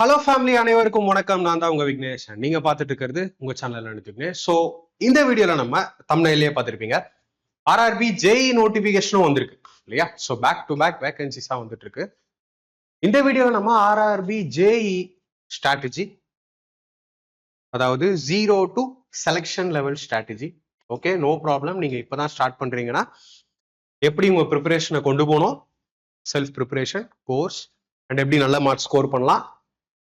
Hello family, அனைவருக்கும் வணக்கம். நான் தான் உங்க விக்னேஷ். நீங்க பார்த்துட்டு இருக்கிறது உங்க சேனல்ல விக்னேஷ். ஸோ இந்த வீடியோல நம்ம தம்ப்நெயிலே பார்த்துருப்பீங்க, ஆர்ஆர்பி ஜேஇ நோட்டிபிகேஷனும் வந்திருக்கு இல்லையா? ஸோ பேக் டு பேக் வேகன்சிஸா வந்துட்டு இருக்கு. இந்த வீடியோல நம்ம ஆர்ஆர்பி ஜேஇ ஸ்ட்ராட்டஜி, அதாவது 0 to selection level strategy. Okay, no problem. நீங்க இப்பதான் ஸ்டார்ட் பண்றீங்கன்னா எப்படி உங்க ப்ரிப்பரேஷனை கொண்டு போகணும், செல்ஃப் ப்ரிப்பரேஷன் கோர்ஸ், அண்ட் எப்படி நல்ல மார்க் ஸ்கோர் பண்ணலாம்,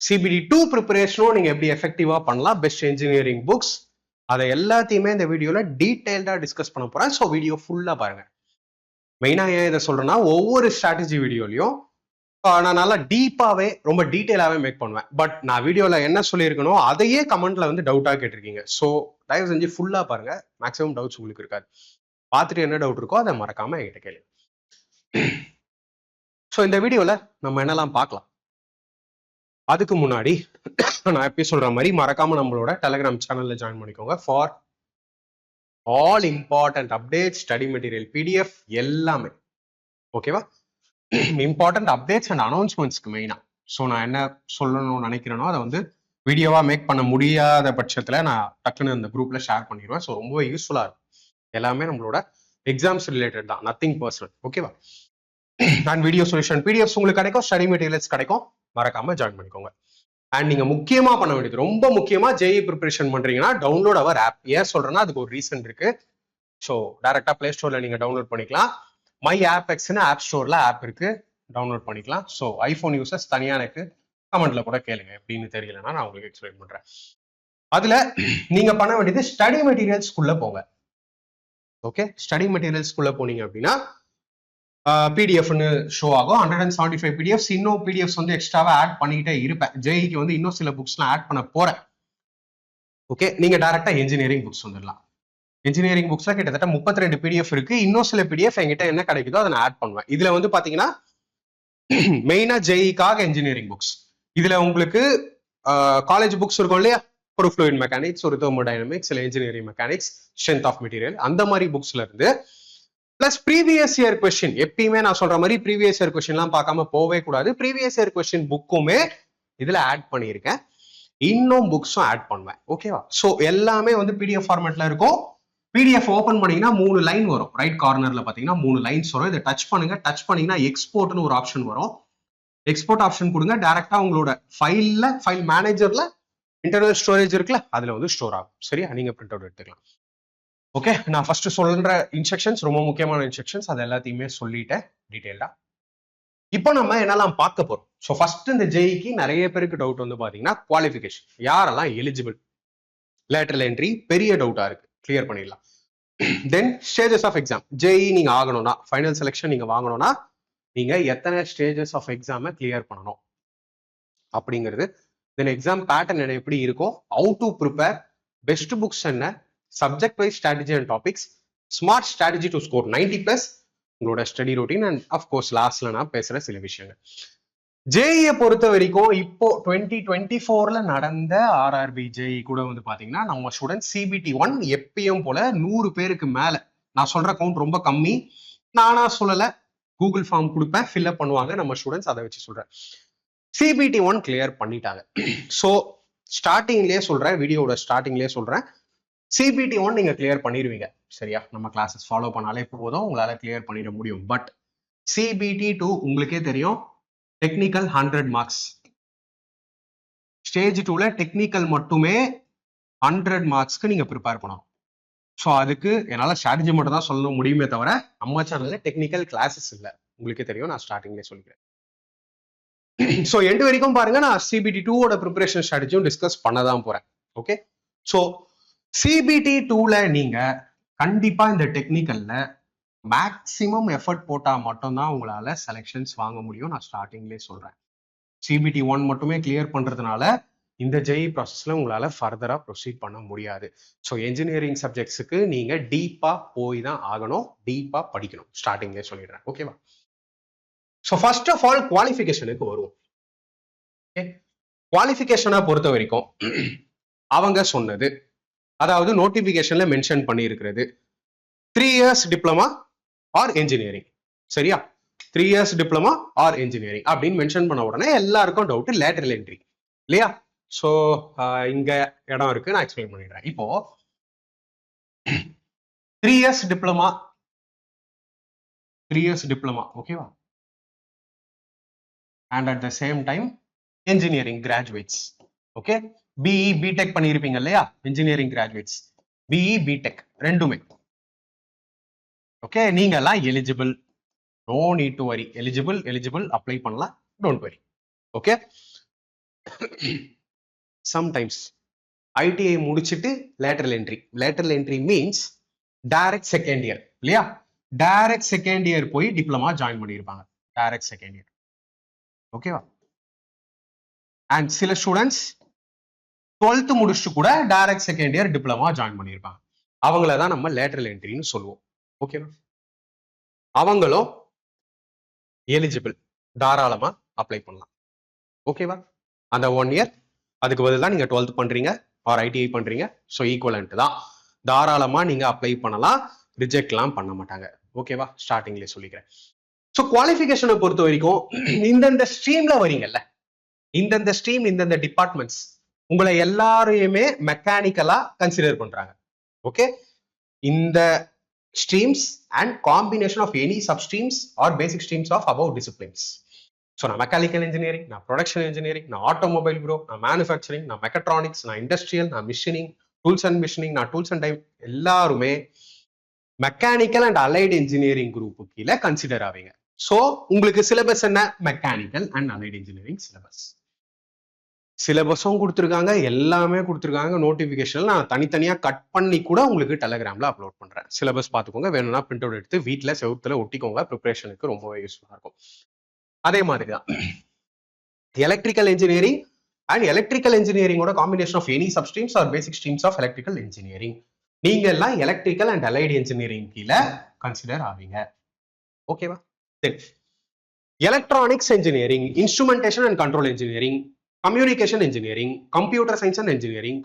CBT 2 ப்ரிப்பரேஷனும் நீங்க எப்படி எஃபெக்டிவா பண்ணலாம், பெஸ்ட் இன்ஜினியரிங் புக்ஸ், அதை எல்லாத்தையுமே இந்த வீடியோல டீடைல்டா டிஸ்கஸ் பண்ண போறேன். ஸோ வீடியோ ஃபுல்லா பாருங்க. மெயினா ஏன் இதை சொல்றேன்னா, ஒவ்வொரு ஸ்ட்ராட்டஜி வீடியோலையும் நான் நல்லா டீப்பாவே ரொம்ப டீட்டெயிலாவே மேக் பண்ணுவேன். பட் நான் வீடியோல என்ன சொல்லியிருக்கணும் அதையே கமெண்ட்ல வந்து டவுட்டா கேட்டிருக்கீங்க. ஸோ தயவு செஞ்சு ஃபுல்லா பாருங்க. மேக்ஸிமம் டவுட்ஸ் உங்களுக்கு இருக்காது. பார்த்துட்டு என்ன டவுட் இருக்கோ அதை மறக்காம என்கிட்ட கேளுங்க. ஸோ இந்த வீடியோல நம்ம என்னெல்லாம் பார்க்கலாம். அதுக்கு முன்னாடி நான் எப்படி சொல்ற மாதிரி மறக்காம நம்மளோட டெலிகிராம் சேனல்ல ஜாயின் பண்ணிக்கோங்க. For all important update, study material, PDF எல்லாமே. ஓகேவா? இம்பார்ட்டன்ட் அப்டேட்ஸ் அண்ட் அனௌன்ஸ்மெண்ட்ஸ்க்கு மெயினா. ஸோ நான் என்ன சொல்லணும்னு நினைக்கிறேனோ அதை வந்து வீடியோவா மேக் பண்ண முடியாத பட்சத்துல நான் டக்குன்னு இந்த குரூப்ல ஷேர் பண்ணிடுவேன். ஸோ ரொம்ப யூஸ்ஃபுல்லா இருக்கும். எல்லாமே நம்மளோட எக்ஸாம்ஸ் ரிலேட்டட் தான், நத்திங் பர்சனல். ஓகேவா? அண்ட் வீடியோ சொல்யூஷன் பிடிஎஃப்ஸ் உங்களுக்கு கிடைக்கும், ஸ்டடி மெட்டீரியல்ஸ் கிடைக்கும். மறக்காம ஜாயின் பண்ணிக்கோங்க. அண்ட் நீங்க முக்கியமா பண்ண வேண்டியது, ரொம்ப முக்கியமா ஜேஇ ப்ரிப்பரேஷன் பண்றீங்கன்னா டவுன்லோட் அவர் ஆப். ஏன் சொல்றேன்னா அதுக்கு ஒரு ரீசன் இருக்கு. ஸோ டைரக்டா பிளே ஸ்டோர்ல நீங்க டவுன்லோட் பண்ணிக்கலாம். மை ஆப் எக்ஸ்னு ஆப் ஸ்டோர்ல ஆப் இருக்கு, டவுன்லோட் பண்ணிக்கலாம். ஸோ ஐபோன் யூசர்ஸ் தனியா எனக்கு கமெண்ட்ல கூட கேளுங்க, எப்படின்னு தெரியலன்னா நான் உங்களுக்கு எக்ஸ்பிளைன் பண்றேன். அதுல நீங்க பண்ண வேண்டியது ஸ்டடி மெட்டீரியல்ஸ்குள்ள போங்க. ஓகே, ஸ்டடி மெட்டீரியல்ஸ்குள்ள போனீங்க அப்படின்னா பிடிஎஃப்னு ஷோ ஆகும். 175 பிடிஎஃப்ஸ். இன்னும் பிடிஎஃப்ஸ் வந்து எக்ஸ்ட்ராவா ஆட் பண்ணிக்கிட்டே இருப்பேன். ஜேஇக்கு வந்து இன்னும் சில புக்ஸ்லாம் ஆட் பண்ண போறேன். ஓகே, நீங்க டைரக்டா இன்ஜினியரிங் புக்ஸ் வந்துடலாம். இன்ஜினியரிங் புக்ஸ்ல கிட்டத்தட்ட 32 பிடிஎஃப் இருக்கு. இன்னும் சில பிடிஎஃப் என்கிட்ட என்ன கிடைக்குதோ அதை நான் ஆட் பண்ணுவேன். இதுல வந்து பாத்தீங்கன்னா மெயினா ஜேஇக்காக இன்ஜினியரிங் புக்ஸ். இதுல உங்களுக்கு காலேஜ் புக்ஸ் இருக்கும் இல்லையா, ஒரு ஃப்ளூயிட் மெக்கானிக்ஸ், ஒரு தெர்மோடைனமிக்ஸ், இல்லை engineering mechanics, strength of material, அந்த மாதிரி புக்ஸ்ல இருந்து பிளஸ் ப்ரீவியஸ் இயர் கொஸ்டின். எப்பயுமே நான் சொல்ற மாதிரி ப்ரீவியஸ் இயர் கொஸ்டின்லாம் பார்க்காம போவே கூடாது. ப்ரீவியஸ் இயர் கொஸ்டின் புக்குமே இதுல ஆட் பண்ணியிருக்கேன். இன்னும் புக்ஸும் ஆட் பண்ணுவேன். ஓகேவா? ஸோ எல்லாமே வந்து பிடிஎஃப் ஃபார்மேட்ல இருக்கும். பிடிஎஃப் ஓப்பன் பண்ணீங்கன்னா 3 லைன் வரும். ரைட் கார்னர்ல பாத்தீங்கன்னா 3 லைன்ஸ் வரும். இதை டச் பண்ணுங்க. டச் பண்ணீங்கன்னா எக்ஸ்போர்ட்னு ஒரு ஆப்ஷன் வரும். எக்ஸ்போர்ட் ஆப்ஷன் கொடுங்க. டைரக்டா உங்களோட ஃபைல் மேனேஜர்ல இன்டர்னல் ஸ்டோரேஜ் இருக்குல்ல, அதுல வந்து ஸ்டோர் ஆகும். சரியா? நீங்க பிரிண்ட் அவுட் எடுத்துக்கலாம். ஓகே, நான் ஃபர்ஸ்ட் சொல்ற இன்ஸ்ட்ரக்ஷன்ஸ் ரொம்ப முக்கியமான இன்ஸ்ட்ரக்ஷன்ஸ், அது எல்லாத்தையுமே சொல்லிட்டேன் டீடைல்டா. இப்போ நம்ம என்னெல்லாம் பார்க்க போறோம். ஸோ ஃபர்ஸ்ட் இந்த ஜேஇக்கு நிறைய பேருக்கு டவுட் வந்து பாத்தீங்கன்னா குவாலிஃபிகேஷன், யாரெல்லாம் எலிஜிபிள், லேட்டரல் என்ட்ரி பெரிய டவுட்டா இருக்கு, கிளியர் பண்ணிடலாம். தென் ஸ்டேஜஸ் ஆஃப் எக்ஸாம். ஜேஇ நீங்க ஆகணும்னா, ஃபைனல் செலெக்ஷன் நீங்க வாங்கணும்னா நீங்க எத்தனை ஸ்டேஜஸ் ஆஃப் எக்ஸாமை கிளியர் பண்ணணும் அப்படிங்கிறது. தென் எக்ஸாம் பேட்டர்ன் எப்படி இருக்கும், how to prepare, best books என்ன, subject wise strategy and topics, smart strategy to score 90+, உங்களோட ஸ்டடி ரொட்டீன், அண்ட் அஃப்கோர்ஸ் லாஸ்ட்ல நான் பேசுற சில விஷயங்கள். ஜேஇயை பொறுத்த வரைக்கும் இப்போ 2024ல நடந்த ஆர்ஆர்பி ஜேஇ கூட வந்து பாத்தீங்கன்னா நம்ம ஸ்டூடெண்ட் CBT 1 எப்பயும் போல 100 பேருக்கு மேல. நான் சொல்ற கவுண்ட் ரொம்ப கம்மி, நானா சொல்லல, கூகுள் ஃபார்ம் கொடுப்பேன், ஃபில்அப் பண்ணுவாங்க நம்ம ஸ்டூடெண்ட்ஸ், அதை வச்சு சொல்றேன். CBT 1 கிளியர் பண்ணிட்டாங்க. ஸோ ஸ்டார்டிங்லேயே சொல்றேன், வீடியோட ஸ்டார்டிங்லேயே சொல்றேன், CBT 1 நீங்க கிளியர் பண்ணிடுவீங்க. சரியா? நம்ம கிளாஸஸ் ஃபாலோ பண்ணாலே போதும், உங்களால கிளியர் பண்ணிட முடியும். பட் CBT 2 உங்களுக்கே தெரியும், டெக்னிக்கல் 100 மார்க்ஸ். ஸ்டேஜ் 2ல டெக்னிக்கல் மட்டுமே 100 மார்க்ஸ்க்கு நீங்க ப்ரிப்பேர் பண்ணணும். ஸோ அதுக்கு என்னால ஸ்ட்ராட்டஜி மட்டும் தான் சொல்ல முடியுமே தவிர நம்ம சேனல்ல டெக்னிக்கல் கிளாஸஸ் இல்லை. உங்களுக்கே தெரியும், நான் ஸ்டார்டிங்லேயே சொல்லிக்கிறேன். ஸோ எண்டு வரைக்கும் பாருங்க, நான் CBT 2ஓட ப்ரிப்பரேஷன் ஸ்ட்ராட்டஜியும் டிஸ்கஸ் பண்ணதான் போறேன். ஓகே, ஸோ CBT 2ல நீங்க கண்டிப்பா இந்த டெக்னிக்கல்ல மேக்சிமம் எஃபர்ட் போட்டா மட்டும்தான் உங்களால செலெக்ஷன்ஸ் வாங்க முடியும். நான் ஸ்டார்டிங்லேயே சொல்றேன், CBT 1 மட்டுமே கிளியர் பண்றதுனால இந்த ஜேஇ ப்ராசஸ்ல உங்களால ஃபர்தரா ப்ரொசீட் பண்ண முடியாது. ஸோ என்ஜினியரிங் சப்ஜெக்ட்ஸுக்கு நீங்க டீப்பா போய் தான் ஆகணும், டீப்பா படிக்கணும். ஸ்டார்டிங்லேயே சொல்லிடுறேன். ஓகேவா? ஸோ ஃபர்ஸ்ட் ஆஃப் ஆல் குவாலிஃபிகேஷனுக்கு வருவோம். குவாலிஃபிகேஷனை பொறுத்த வரைக்கும் அவங்க சொன்னது, அதாவது நோட்டிபிகேஷன்ல மென்ஷன் பண்ணி இருக்கிறது 3 years டிப்ளமா ஆர் என்ஜினியரிங். சரியா? 3 years டிப்ளமா ஆர் என்ஜினியரிங் அப்படின்னு மென்ஷன் பண்ண உடனே எல்லாருக்கும் டவுட் லேட்டரல் என்ட்ரி. இல்லையா? ஸோ இங்க இடம் இருக்கு, நான் எக்ஸ்பிளைன் பண்ணிடுறேன். இப்போ 3 years டிப்ளமா, 3 years டிப்ளமா, ஓகேவா? And at the same time engineering graduates. Okay, BE BTech பண்ணியிருப்பீங்க இல்லையா? இன்ஜினியரிங் கிராஜுவேட்ஸ் பிஇ பிடெக் ரெண்டுமே. ஓகே, நீங்க எல்லாம் eligible, no need to worry. Eligible apply பண்ணலாம், don't worry. Okay, sometimes ITI முடிச்சுட்டு lateral entry means direct second year இல்லையா? Direct second year போய் diploma join பண்ணியிருப்பாங்க, டைரக்ட் செகண்ட் இயர். ஓகேவா? And சில ஸ்டூடெண்ட்ஸ் 12th முடிச்சுட்டு கூட direct second year diploma join பண்ணியிருப்பாங்க. அவங்கள தான் நம்ம லேட்டரல் என்ட்ரின்னு சொல்லுவோம். ஓகேவா? அவங்களும் எலிஜிபிள், தாராளமா அப்ளை பண்ணலாம். ஓகேவா? அந்த 1 year அதுக்கு பதில் தான் நீங்க 12th பண்றீங்க ஆர் ஐடிஐ பண்றீங்க. ஸோ ஈக்குவலண்ட் தான், தாராளமா நீங்க அப்ளை பண்ணலாம், ரிஜெக்ட்லாம் பண்ண மாட்டாங்க. ஓகேவா? ஸ்டார்டிங்லேயே சொல்லிக்கிறேன். ஸோ குவாலிஃபிகேஷனை பொறுத்த வரைக்கும் இந்தந்த ஸ்ட்ரீம்ல வரீங்கல்ல, இந்தந்த ஸ்ட்ரீம், இந்தந்த டிபார்ட்மெண்ட்ஸ் உங்களை எல்லாரையுமே மெக்கானிக்கலா கன்சிடர் பண்றாங்க. ஓகே, இந்த streams and combination of any sub streams or basic streams of above disciplines. So நான் மெக்கானிக்கல் இன்ஜினியரிங், நான் ப்ரொடக்ஷன் இன்ஜினியரிங், நான் ஆட்டோமொபைல் ப்ரோ, நான் மேனுஃபேக்சரிங், நான் மெக்கட்ரானிக்ஸ், நான் இண்டஸ்ட்ரியல், நான் மிஷினிங், டூல்ஸ் அண்ட் மிஷினிங், நான் டூல்ஸ் அண்ட் டைப், எல்லாருமே mechanical and allied engineering group கீழே கன்சிடர் ஆவீங்க. ஸோ உங்களுக்கு சிலபஸ் என்ன? Mechanical and allied engineering syllabus. சிலபஸும் கொடுத்துருக்காங்க, எல்லாமே கொடுத்துருக்காங்க. நோட்டிபிகேஷன் நான் தனித்தனியா கட் பண்ணி கூட உங்களுக்கு டெலிகிராம்ல அப்லோட் பண்றேன். சிலபஸ் பார்த்துக்கோங்க, வேணும்னா பிரிண்ட் அவுட் எடுத்து வீட்டில் செவுத்துல ஒட்டிக்கோங்க, ப்ரிப்பரேஷனுக்கு ரொம்பவே யூஸ்ஃபுல்லா இருக்கும். அதே மாதிரி தான் எலக்ட்ரிக்கல் இன்ஜினியரிங் அண்ட் எலக்ட்ரிக்கல் இன்ஜினியரிங்கோட combination of any sub streams or basic streams of electrical engineering. நீங்க எல்லாம் எலக்ட்ரிக்கல் அண்ட் அலைடு இன்ஜினியரிங் கீழே கன்சிடர் ஆவீங்க. ஓகேவா? சரி, electronics engineering, instrumentation and control engineering, communication engineering, computer science and engineering,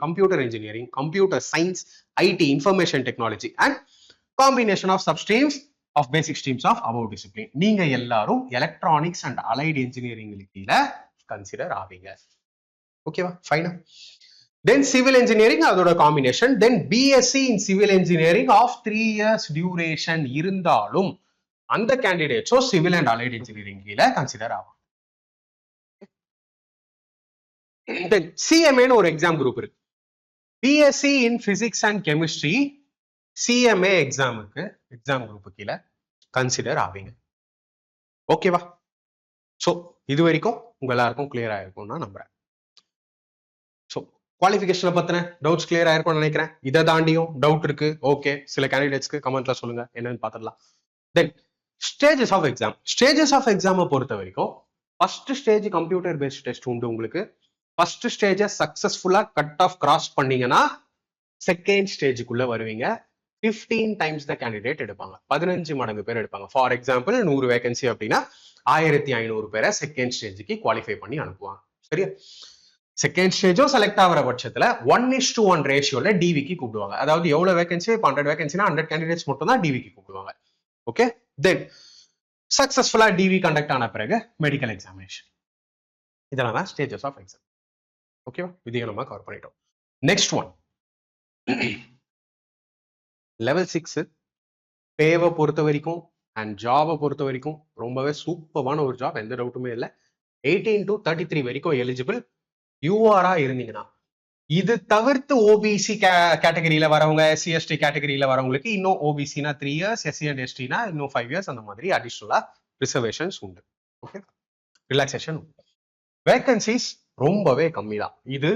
computer science, IT, information technology and combination of substreams of basic streams of above discipline. நீங்க எல்லாரும் electronics and allied engineering கீழ consider ஆவீங்க. ஓகேவா? ஃபைனா? then civil engineering அதோட combination, then BSc in civil engineering of 3 years duration இருந்தாலும் அந்த கேண்டிடேட்ஸோ civil and allied engineering கீழ consider ஆவாங்க. then CMA ன்னு ஒரு எக்ஸாம் குரூப் இருக்கு. BSc in physics and chemistry CMA எக்ஸாமுக்கு எக்ஸாம் குரூப் கீழே கன்சிடர் ஆவீங்க. ஓகேவா? ஸோ இது வரைக்கும் உங்க எல்லாருக்கும் கிளியர் ஆயிருக்கும் நான் நம்புறேன். ஸோ குவாலிஃபிகேஷனை பத்தின டவுட்ஸ் கிளியர் ஆயிருக்கும்னு நினைக்கிறேன். இதை தாண்டியும் டவுட் இருக்கு, ஓகே, சில கேண்டிடேட்ஸ்க்கு கமெண்ட்ல சொல்லுங்க, என்னன்னு பார்த்துடலாம். Then stages of exam. Stages of எக்ஸாமை பொறுத்த வரைக்கும் first stage computer based test உண்டு உங்களுக்கு. ஃபர்ஸ்ட் ஸ்டேஜை சக்சஸ்ஃபுல்லா கட் ஆஃப் கிராஸ் பண்ணீங்கன்னா செகண்ட் ஸ்டேஜுக்குள்ள வருவீங்க. 15 டைம்ஸ் த கேண்டிடேட் எடுப்பாங்க, 15 மடங்கு பேர் எடுப்பாங்க. ஃபார் எக்ஸாம்பிள் 100 வேகன்சி அப்படின்னா 1500 பேரை செகண்ட் ஸ்டேஜுக்கு குவாலிஃபை பண்ணி அனுப்புவாங்க. சரியா? செகண்ட் ஸ்டேஜும் செலக்ட் ஆகிற பட்சத்துல 1:1 ரேஷியோல டிவிக்கு கூப்பிடுவாங்க. அதாவது எவ்வளவு வேகன்சி, 100 வேகன்சினா 100 கேண்டிடேட்ஸ் மட்டும் தான் டிவிக்கு கூப்பிடுவாங்க. ஓகே, தென் சக்சஸ்ஃபுல்லா டிவி கண்டக்ட் ஆன பிறகு மெடிக்கல் எக்ஸாமினேஷன். இதெல்லாம் தான் ஸ்டேஜஸ் ஆஃப் எக்ஸாம். ஓகேவா? இதையும் நம்ம கவர் பண்ணிட்டோம். நெக்ஸ்ட் ஒன், லெவல் 6 பேவை பொறுத்த வரைக்கும் அண்ட் ஜாபை பொறுத்த வரைக்கும் ரொம்பவே சூப்பரான ஒரு ஜாப், எந்த டவுட்டுமே இல்லை. 18 to 33 வரைக்கும் எலிஜிபிள் யூஆரா இருந்தீங்கன்னா. இது தவிர்த்து ஓபிசி கேட்டகரியில வரவங்க, SC/ST கேட்டகரியில வரவங்களுக்கு இன்னும் ஓபிசினா 3 years, SC and STனா இன்னும் 5 years, அந்த மாதிரி அடிஷனலா ரிசர்வேஷன்ஸ் உண்டு. ஓகே, ரிலாக்ஸேஷன் உண்டு. வேகன்சிஸ் ரொம்பவே கம்மி தான். இது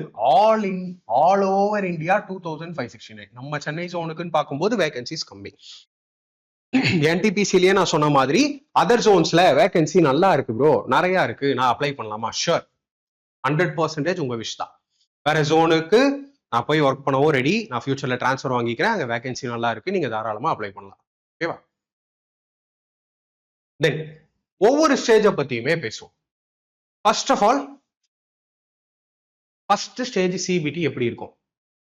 ஆல் ஓவர் இந்தியா 2569. நம்ம சென்னை ஜோனுக்குன்னு பார்க்கும்போது வேகன்சிஸ் கம்மி. NTPCலயே நான் சொன்ன மாதிரி அதர் ஜோன்ஸ்ல வேகன்சி நல்லா இருக்கு ப்ரோ, நிறைய இருக்கு, நான் அப்ளை பண்ணலாமா? ஷூர், 100% உங்க விஷ் தான். வேற ஜோனுக்கு நான் போய் ஒர்க் பண்ணவோ ரெடி, நான் ஃபியூச்சர்ல டிரான்ஸ்ஃபர் வாங்கிக்கிறேன், அங்க வேகன்சி நல்லா இருக்கு, நீங்க தாராளமா அப்ளை பண்ணலாம். ஓகேவா? தென் ஒவ்வொரு ஸ்டேஜை பத்தியுமே பேசுவோம். First of all, first stage CBT எப்படி இருக்கும்?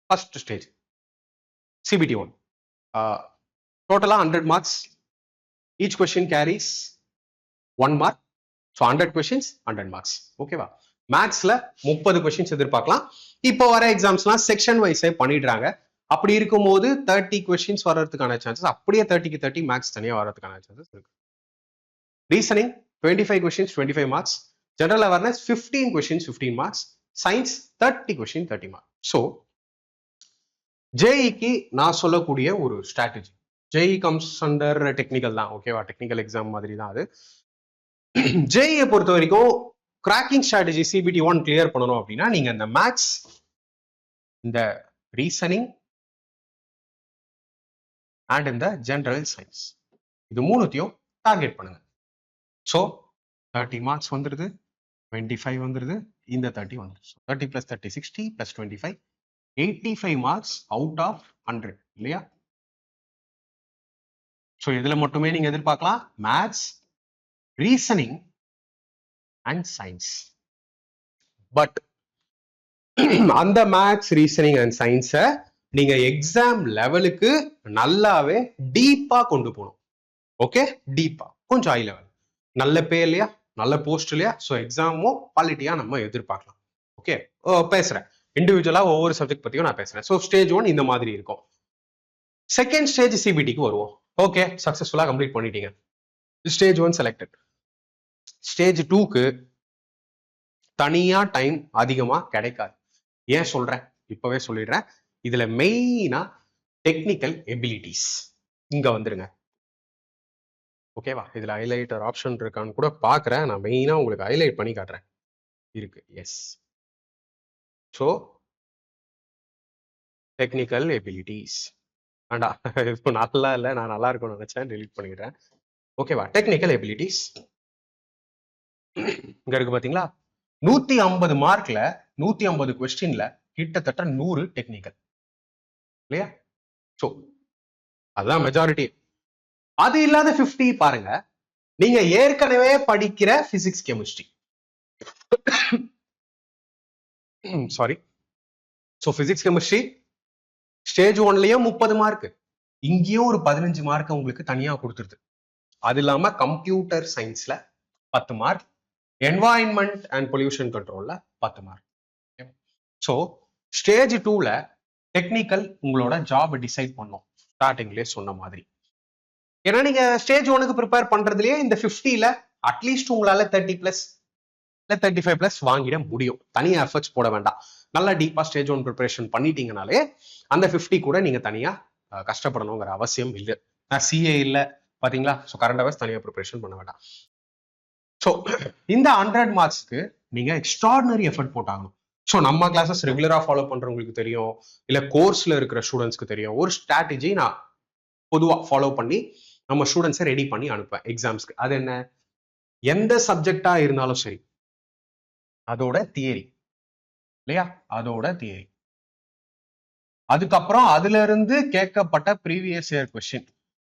ஃபர்ஸ்ட் ஸ்டேஜ் சிபிடி 1 டோட்டலா 100 marks. Each question carries 1 mark. So 100 questions 100 marks. ஓகேவா? மேத்ஸ்ல 30 கொஸ்டின்ஸ் எதிர்பார்க்கலாம். இப்போ வர எக்ஸாம்ஸ்லாம் செக்ஷன் வைஸே பண்ணிடுறாங்க. அப்படி இருக்கும்போது 30 கொஸ்டின்ஸ் வர்றதுக்கான சான்சஸ், அப்படியே 30க்கு 30 மேக்ஸ் தனியாக வர்றதுக்கான சான்சஸ் இருக்கு. Reasoning 25 questions 25 marks, general awareness 15 questions 15 marks, science 30 question 30 marks. So ஜேஇக்கு நான் சொல்லக்கூடிய ஒரு strategy, JE comes under technical தான், ஓகேவா? டெக்னிக்கல் எக்ஸாம் மாதிரி தான் அது. ஜேஇயை பொறுத்த வரைக்கும் கிராக்கிங் ஸ்ட்ராட்டஜி சிபிடி 1 கிளியர் பண்ணணும் அப்படின்னா நீங்க இந்த மேத்ஸ், இந்த ரீசனிங் அண்ட் இந்த ஜெனரல் சயின்ஸ், இது மூணுத்தையும் டார்கெட் பண்ணுங்க. ஸோ 30 மார்க்ஸ் வந்துருது, 25 வந்துருது, இந்த 30 வந்துருது. 30 + 30 60 + 25 85 மார்க்ஸ் அவுட் ஆஃப் 100 இல்லையா? ஸோ இதுல மட்டுமே நீங்க எதிர்பார்க்கலாம் maths, reasoning and science. But அந்த மேத்ஸ், ரீசனிங் அண்ட் சயின்ஸை நீங்க எக்ஸாம் லெவலுக்கு நல்லாவே டீப்பா கொண்டு போகணும். ஓகே, டீப்பா, கொஞ்சம் ஹை லெவல், நல்ல பே இல்லையா, நல்ல போஸ்ட் இல்லையா? ஸோ எக்ஸாமும் குவாலிட்டியா நம்ம எதிர்பார்க்கலாம். ஓகே, பேசுறேன் இண்டிவிஜுவலா ஒவ்வொரு சப்ஜெக்ட் பத்தியும் நான் பேசுறேன். ஸோ ஸ்டேஜ் 1 இந்த மாதிரி இருக்கும். செகண்ட் ஸ்டேஜ் சிபிடிக்கு வருவோம். ஓகே, சக்சஸ்ஃபுல்லா கம்ப்ளீட் பண்ணிட்டீங்க, ஸ்டேஜ் 1 செலக்டட். ஸ்டேஜ் 2க்கு தனியா டைம் அதிகமா கிடைக்காது. ஏன் சொல்றேன், இப்பவே சொல்லிடுறேன். இதுல மெயினா டெக்னிக்கல் எபிலிட்டிஸ் இங்க வந்துருங்க. ஓகேவா? இதுல ஹைலைட்டர் ஆப்ஷன் இருக்கான்னு கூட பாக்குறேன். நான் மெயினா உங்களுக்கு ஹைலைட் பண்ணி காட்டுறேன். இருக்கு, எஸ். ஸோ டெக்னிக்கல் எபிலிட்டிஸ் வேண்டா, இப்போ நல்லா இல்லை, நான் நல்லா இருக்கும்னு நினைச்சேன், டெலீட் பண்ணிடுறேன். ஓகேவா? டெக்னிக்கல் எபிலிட்டிஸ் இங்க இருக்கு பாத்தீங்களா? 150 மார்க்ல 150 கொஸ்டின்ல கிட்டத்தட்ட 100 டெக்னிக்கல் இல்லையா? ஸோ அதுதான் மெஜாரிட்டி. அது இல்லாத 50 பாருங்க, நீங்க ஏற்கனவே படிக்கிற physics, chemistry, sorry. So physics, chemistry stage 1லயும் 30 மார்க், இங்கேயும் ஒரு 15 மார்க் உங்களுக்கு தனியா கொடுத்துருது. அது இல்லாம கம்ப்யூட்டர் சயின்ஸ்ல 10 மார்க், என்வாயன்மெண்ட் அண்ட் பொல்யூஷன் கண்ட்ரோல்ல 10 மார்க். ஸோ ஸ்டேஜ் 2ல டெக்னிக்கல் உங்களோட ஜாப் டிசைட் பண்ணும், ஸ்டார்டிங்லேயே சொன்ன மாதிரி. ஏன்னா நீங்க ஸ்டேஜ் 1க்கு ப்ரிப்பேர் பண்றதுலயே இந்த 50ல அட்லீஸ்ட் உங்களால 30+ இல்ல 35+ வாங்கிட முடியும். தனியா எஃபர்ட்ஸ் போட வேண்டாம். நல்லா டீப்பா ஸ்டேஜ் 1 ப்ரிப்பரேஷன் பண்ணிட்டீங்கனாலே அந்த 50 கூட நீங்க தனியா கஷ்டப்படணுங்கிற அவசியம் இல்லை. சிஏ இல்ல பாத்தீங்களா? ஸோ கரண்ட் அஃபேர்ஸ் தனியா ப்ரிப்பரேஷன் பண்ண வேண்டாம். ஸோ இந்த 100 மார்க்ஸ்க்கு நீங்க எக்ஸ்ட்ராடினரி எஃபர்ட் போட்டாகணும். ஸோ நம்ம கிளாஸஸ் ரெகுலரா ஃபாலோ பண்றவங்களுக்கு தெரியும், இல்ல கோர்ஸ்ல இருக்கிற ஸ்டூடெண்ட்ஸ்க்கு தெரியும். ஒரு ஸ்ட்ராட்டஜி நான் பொதுவா ஃபாலோ பண்ணி நம்ம ஸ்டூடெண்ட்ஸை ரெடி பண்ணி அனுப்பேன் எக்ஸாம்ஸ்க்கு. அது என்ன? எந்த சப்ஜெக்டா இருந்தாலும் சரி, அதோட தியரி இல்லையா, அதோட தியரி, அதுக்கப்புறம் அதுல இருந்து கேட்கப்பட்ட ப்ரீவியஸ் இயர் கொஸ்டின்,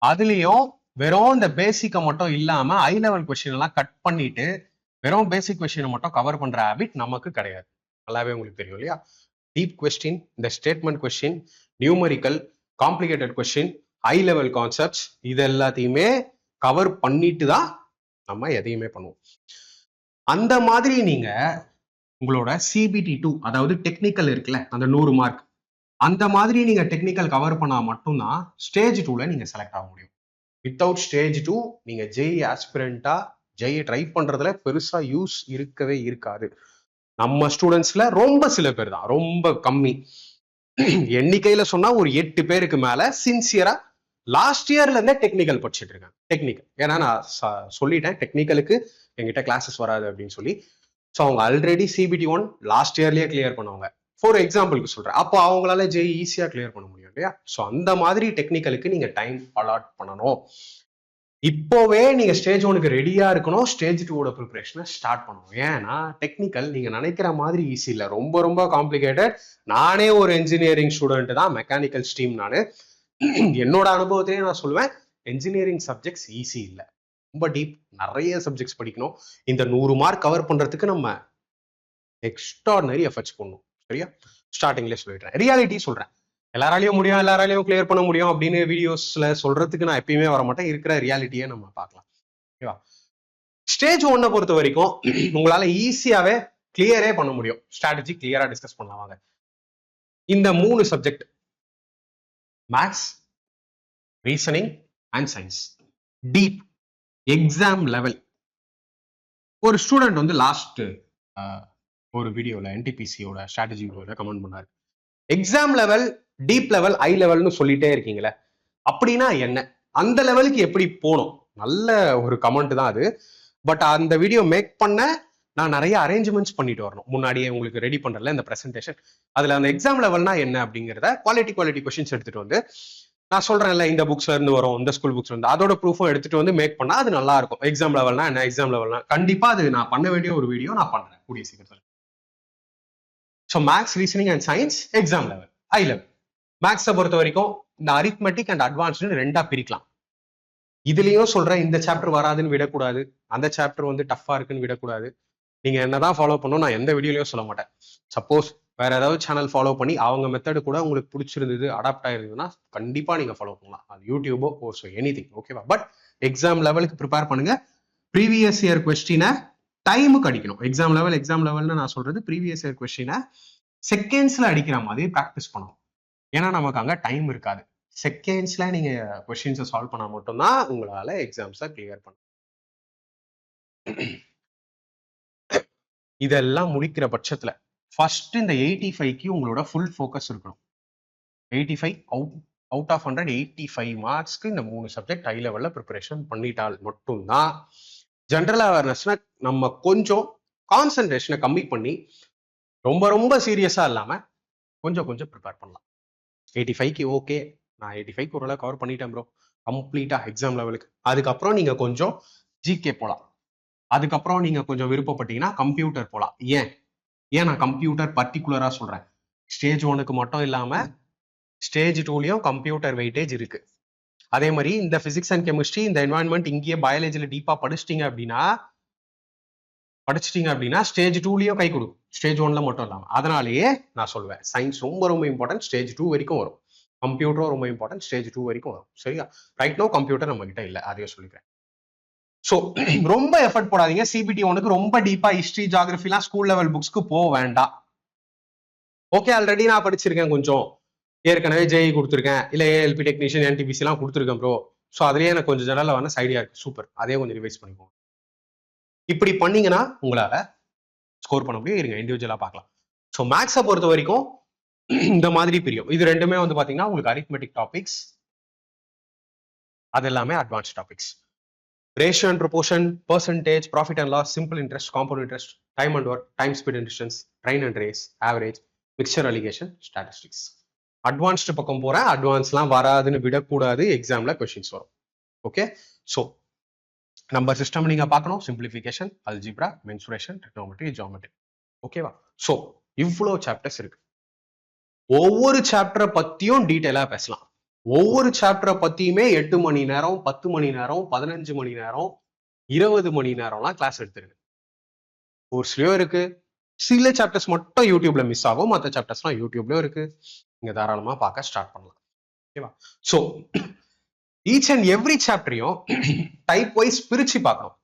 அதுலயும் வெறும் இந்த பேசிக்கை மட்டும் இல்லாம ஹை லெவல் கொஸ்டின் எல்லாம் கட் பண்ணிட்டு வெறும் பேசிக் கொஸ்டினை மட்டும் கவர் பண்ற ஹேபிட் நமக்கு கிடையாது. நல்லாவே உங்களுக்கு தெரியும் இல்லையா? டீப் கொஸ்டின், இந்த statement question, numerical, complicated question, high level concepts, இது எல்லாத்தையுமே கவர் பண்ணிட்டு தான் நம்ம எதையுமே பண்ணுவோம். அந்த மாதிரி நீங்க உங்களோட சிபிடி 2, அதாவது டெக்னிக்கல் இருக்குல்ல, அந்த 100 மார்க், அந்த மாதிரி நீங்க டெக்னிக்கல் கவர் பண்ணா மட்டும்தான் ஸ்டேஜ் 2ல நீங்க செலக்ட் ஆக முடியும். வித்தவுட் ஸ்டேஜ் 2 நீங்க ஜேஇ ஆஸ்பிரண்டா ஜேஇ ட்ரை பண்றதுல பெருசா யூஸ் இருக்கவே இருக்காது. நம்ம ஸ்டூடெண்ட்ஸ்ல ரொம்ப சில பேர் தான், ரொம்ப கம்மி எண்ணிக்கையில சொன்னா ஒரு 8 பேருக்கு மேல சின்சியரா லாஸ்ட் இயர்ல இருந்தே டெக்னிக்கல் படிச்சுட்டு இருக்காங்க. டெக்னிக்கல் ஏன்னா நான் சொல்லிட்டேன் டெக்னிக்கலுக்கு எங்கிட்ட கிளாஸஸ் வராது அப்படின்னு சொல்லி. ஸோ அவங்க ஆல்ரெடி சிபிடி 1 லாஸ்ட் இயர்லயே கிளியர் பண்ணுவாங்க. ஃபார் எக்ஸாம்பிளுக்கு சொல்றேன், அப்போ அவங்களால ஜேஇ ஈஸியா கிளியர் பண்ண முடியும் இல்லையா? ஸோ அந்த மாதிரி டெக்னிக்கலுக்கு நீங்க டைம் அலாட் பண்ணணும். இப்போவே நீங்க ஸ்டேஜ் 1க்கு ரெடியா இருக்கணும், ஸ்டேஜ் 2ஓட ப்ரிப்பரேஷனை ஸ்டார்ட் பண்ணணும். ஏன்னா டெக்னிக்கல் நீங்க நினைக்கிற மாதிரி ஈஸி இல்லை, ரொம்ப ரொம்ப காம்ப்ளிகேட்டட். நானே ஒரு என்ஜினியரிங் ஸ்டூடெண்ட் தான், மெக்கானிக்கல் ஸ்ட்ரீம். நானு என்னோட அனுபவத்திலேயே நான் சொல்லுவேன், என்ஜினியரிங் சப்ஜெக்ட்ஸ் ஈஸி இல்லை, ரொம்ப டீப், நிறைய சப்ஜெக்ட்ஸ் படிக்கணும். இந்த 100 மார்க் கவர் பண்றதுக்கு நம்ம எக்ஸ்ட்ராடினரி எஃபர்ட்ஸ் பண்ணணும். சரியா? ஸ்டார்டிங்லேயே சொல்லிடுறேன், ரியாலிட்டி சொல்றேன். எல்லாராலையும் முடியும், எல்லாராலையும் கிளியர் பண்ண முடியும் அப்படின்னு வீடியோஸ்ல சொல்றதுக்கு நான் எப்பயுமே வர மாட்டேன். இருக்கிற ரியாலிட்டியை நம்ம பார்க்கலாம். ஓகேவா? ஸ்டேஜ் 1 பொறுத்த வரைக்கும் உங்களால ஈஸியாவே கிளியரே பண்ண முடியும். ஸ்ட்ராட்டஜி கிளியரா டிஸ்கஸ் பண்ணலாம் வாங்க. இந்த 3 subject maths, reasoning and science deep exam level. ஒரு ஸ்டூடெண்ட் வந்து லாஸ்ட் ஒரு வீடியோல என்டிபிசியோட ஸ்ட்ராட்டஜி வீடியோல கமெண்ட் பண்ணாரு, exam level, deep level, high லெவல்னு சொல்லிட்டே இருக்கீங்களே, அப்படின்னா என்ன, அந்த லெவலுக்கு எப்படி போகணும்? நல்ல ஒரு கமெண்ட் தான் அது. பட் அந்த வீடியோ மேக் பண்ண நான் நிறைய அரேஞ்ச்மெண்ட்ஸ் பண்ணிட்டு வரணும் முன்னாடியே உங்களுக்கு ரெடி பண்றதுல இந்த பிரசன்டேஷன். அதுல அந்த எக்ஸாம் லெவல்னா என்ன அப்படிங்கிறத குவாலிட்டி கொஸ்டின்ஸ் எடுத்துட்டு வந்து நான் சொல்றேன்ல, இந்த புக்ஸ்ல இருந்து வரும், இந்த ஸ்கூல் புக்ஸ்ல இருந்து, அதோட ப்ரூஃபும் எடுத்துட்டு வந்து மேக் பண்ணா அது நல்லா இருக்கும். எக்ஸாம் லெவல்னா என்ன, எக்ஸாம் லெவல்னா கண்டிப்பா அது நான் பண்ண வேண்டிய ஒரு வீடியோ நான் பண்றேன் கூடிய சீக்கிரத்தில். So maths, reasoning and science exam level, high level. மேக்ஸை பொறுத்த வரைக்கும் இந்த அரித்மெட்டிக் அண்ட் அட்வான்ஸ்டு 2ஆ பிரிக்கலாம். இதுலயும் சொல்றேன், இந்த சாப்டர் வராதுன்னு விடக்கூடாது, அந்த சாப்டர் வந்து டஃபா இருக்குன்னு விடக்கூடாது. நீங்க என்னதான் ஃபாலோ பண்ணணும் நான் எந்த வீடியோலயும் சொல்ல மாட்டேன். சப்போஸ் வேற ஏதாவது சேனல் ஃபாலோ பண்ணி அவங்க மெத்தடு கூட உங்களுக்கு பிடிச்சிருந்தது, அடாப்ட் ஆயிருந்ததுன்னா கண்டிப்பா நீங்க ஃபாலோ பண்ணலாம். அது யூடியூபோ கோர்ஸோ எனிதிங், ஓகேவா? பட் எக்ஸாம் லெவலுக்கு ப்ரிப்பேர் பண்ணுங்க. ப்ரீவியஸ் இயர் கொஸ்டினை டைமுக்கு அடிக்கணும். எக்ஸாம் லெவல்னு நான் சொல்றது ப்ரீவியஸ் இயர் கொஸ்டினை செகண்ட்ஸ்ல அடிக்கிற மாதிரி ப்ராக்டிஸ் பண்ணணும். ஏன்னா நமக்கு அங்க டைம் இருக்காது. செகண்ட்ஸ்ல நீங்க கொஸ்டின்ஸை சால்வ் பண்ணா மட்டும்தான் உங்களால எக்ஸாம்ஸை கிளியர் பண்ண. இதெல்லாம் முடிக்கிற பட்சத்துல ஃபர்ஸ்ட் இந்த 85க்கு உங்களோட ஃபுல் ஃபோக்கஸ் இருக்கணும். 85 அவுட் ஆஃப் 100, 85 மார்க்ஸ்க்கு இந்த 3 சப்ஜெக்ட் ஹை லெவல்ல ப்ரிப்பரேஷன் பண்ணிட்டால் மட்டும்தான் ஜென்ரல் அவேர்னஸ்னா நம்ம கொஞ்சம் கான்சென்ட்ரேஷனை கம்மி பண்ணி ரொம்ப ரொம்ப சீரியஸா இல்லாம கொஞ்சம் கொஞ்சம் ப்ரிப்பேர் பண்ணலாம். 85க்கு ஓகே, நான் 85க்கு ஓரளவு கவர் பண்ணிட்டேன் ப்ரோ கம்ப்ளீட்டா எக்ஸாம் லெவலுக்கு. அதுக்கப்புறம் நீங்க கொஞ்சம் ஜிகே போலாம். அதுக்கப்புறம் நீங்க கொஞ்சம் விருப்பப்பட்டீங்கன்னா கம்ப்யூட்டர் போலாம். ஏன் நான் கம்ப்யூட்டர் பர்டிகுலரா சொல்றேன், ஸ்டேஜ் 1க்கு மட்டும் இல்லாம ஸ்டேஜ் 2லயும் கம்ப்யூட்டர் வெயிட்டேஜ் இருக்கு. அதே மாதிரி இந்த பிசிக்ஸ் அண்ட் கெமிஸ்ட்ரி, இந்த என்வாயன்மெண்ட் இங்கேயே பயாலஜில டீப்பா படிச்சிட்டீங்க அப்படின்னா ஸ்டேஜ் 2லயும் கை கொடுக்கும், ஸ்டேஜ் 1ல மட்டும் இல்லாம. அதனாலேயே நான் சொல்லுவேன் சயின்ஸ் ரொம்ப ரொம்ப இம்பார்ட்டன்ட், ஸ்டேஜ் 2 வரைக்கும் வரும். கம்ப்யூட்டரும் ரொம்ப இம்பார்ட்டன்ட், ஸ்டேஜ் 2 வரைக்கும் வரும். சரியா? ரைட் நோ கம்ப்யூட்டர் நம்ம கிட்ட இல்லை, அதையும் சொல்லிக்கிறேன். ஸோ ரொம்ப எஃபர்ட் போடாதீங்க. சிபிடி 1க்கு ரொம்ப டீப்பா ஹிஸ்டரி, ஜியாகிரபிலாம் ஸ்கூல் லெவல் புக்ஸ்க்கு போக வேண்டாம். ஓகே, ஆல்ரெடி நான் படிச்சிருக்கேன், கொஞ்சம் ஏற்கனவே ஜேஇ கொடுத்துருக்கேன், இல்ல ஏஎல்பி டெக்னீஷியன், என்டிபிசி எல்லாம் கொடுத்துருக்கேன் ப்ரோ. ஸோ அதுலயே எனக்கு கொஞ்சம் ஜெனரல் அவேர்னஸ் ஐடியா இருக்கு, சூப்பர், அதே கொஞ்சம் ரிவைஸ் பண்ணிக்கோங்க. இப்படி பண்ணீங்கன்னா உங்களால ஸ்கோர் பண்ண முடியும். இருங்க இண்டிவிஜுவலா பார்க்கலாம். ஸோ மேக்ஸை பொறுத்த வரைக்கும் இந்த மாதிரி பிரியும். இது ரெண்டுமே வந்து பாத்தீங்கன்னா உங்களுக்கு அரித்மெட்டிக் டாபிக்ஸ், அது எல்லாமே advance topics. Ratio and proportion, percentage, profit and loss, simple interest, compound interest, time and work, time speed and distance, train and race, average, mixture alligation, statistics. Advanced பக்கம் போறேன். அட்வான்ஸ்லாம் வராதுன்னு விடக்கூடாது, எக்ஸாம்ல கொஸ்டின்ஸ் வரும். Okay, so number system நீங்க பார்க்கணும், simplification, algebra, mensuration, trigonometry, geometry. ஓகேவா? So இவ்வளோ சாப்டர்ஸ் இருக்கு. ஒவ்வொரு சாப்டரை பத்தியும் டீட்டெயிலா பேசலாம். ஒவ்வொரு சாப்டரை பத்தியுமே 8 மணி நேரம், 10 மணி நேரம், 15 மணி நேரம், 20 மணி நேரம்லாம் கிளாஸ் எடுத்துருக்கு. கோர்ஸ்லயும் இருக்கு. சில சாப்டர்ஸ் மட்டும் யூடியூப்ல மிஸ் ஆகும், மற்ற சாப்டர்ஸ்லாம் யூடியூப்லயும் இருக்கு. நீங்க தாராளமா பார்க்க ஸ்டார்ட் பண்ணலாம். ஓகேவா? ஸோ ஈச் அண்ட் எவ்ரி சாப்டரையும் டைப் வைஸ் பிரிச்சு பார்க்கணும்.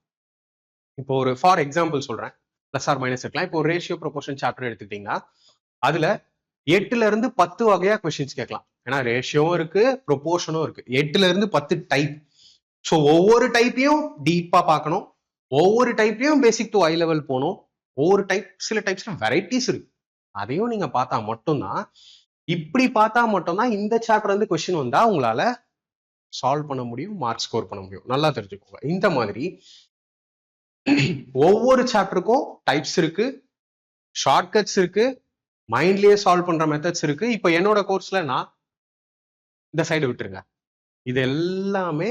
இப்போ ஒரு ஃபார் எக்ஸாம்பிள் சொல்றேன், பிளஸ் ஆர் மைனஸ் இருக்கலாம். இப்போ ஒரு ரேஷியோ ப்ரொபோர்ஷன் சாப்டர் எடுத்துக்கிட்டீங்கன்னா அதுல 8ல இருந்து 10 வகையா கொஸ்டின்ஸ் கேட்கலாம். ஏன்னா ரேஷியோவும் இருக்கு, ப்ரொபோர்ஷனும் இருக்கு. 8ல இருந்து 10 டைப். ஸோ ஒவ்வொரு டைப்பையும் டீப்பா பார்க்கணும். ஒவ்வொரு டைப்லயும் பேசிக் டு ஹை லெவல் போகணும். ஒவ்வொரு டைப், சில டைப்ஸ்ல வெரைட்டிஸ் இருக்கு, அதையும் நீங்க பார்த்தா மட்டும்தான், இப்படி பார்த்தா மட்டும்தான் இந்த சாப்டர் வந்து கொஸ்டின் வந்தா உங்களால சால்வ் பண்ண முடியும், மார்க் ஸ்கோர் பண்ண முடியும். நல்லா தெரிஞ்சுக்கோங்க. இந்த மாதிரி ஒவ்வொரு சாப்டருக்கும் டைப்ஸ் இருக்கு, ஷார்ட்கட்ஸ் இருக்கு, மைண்ட்லயே சால்வ் பண்ற மெத்தட்ஸ் இருக்கு. இப்போ என்னோட கோர்ஸ்ல நான் இந்த சைடு விட்டுருங்க, இது எல்லாமே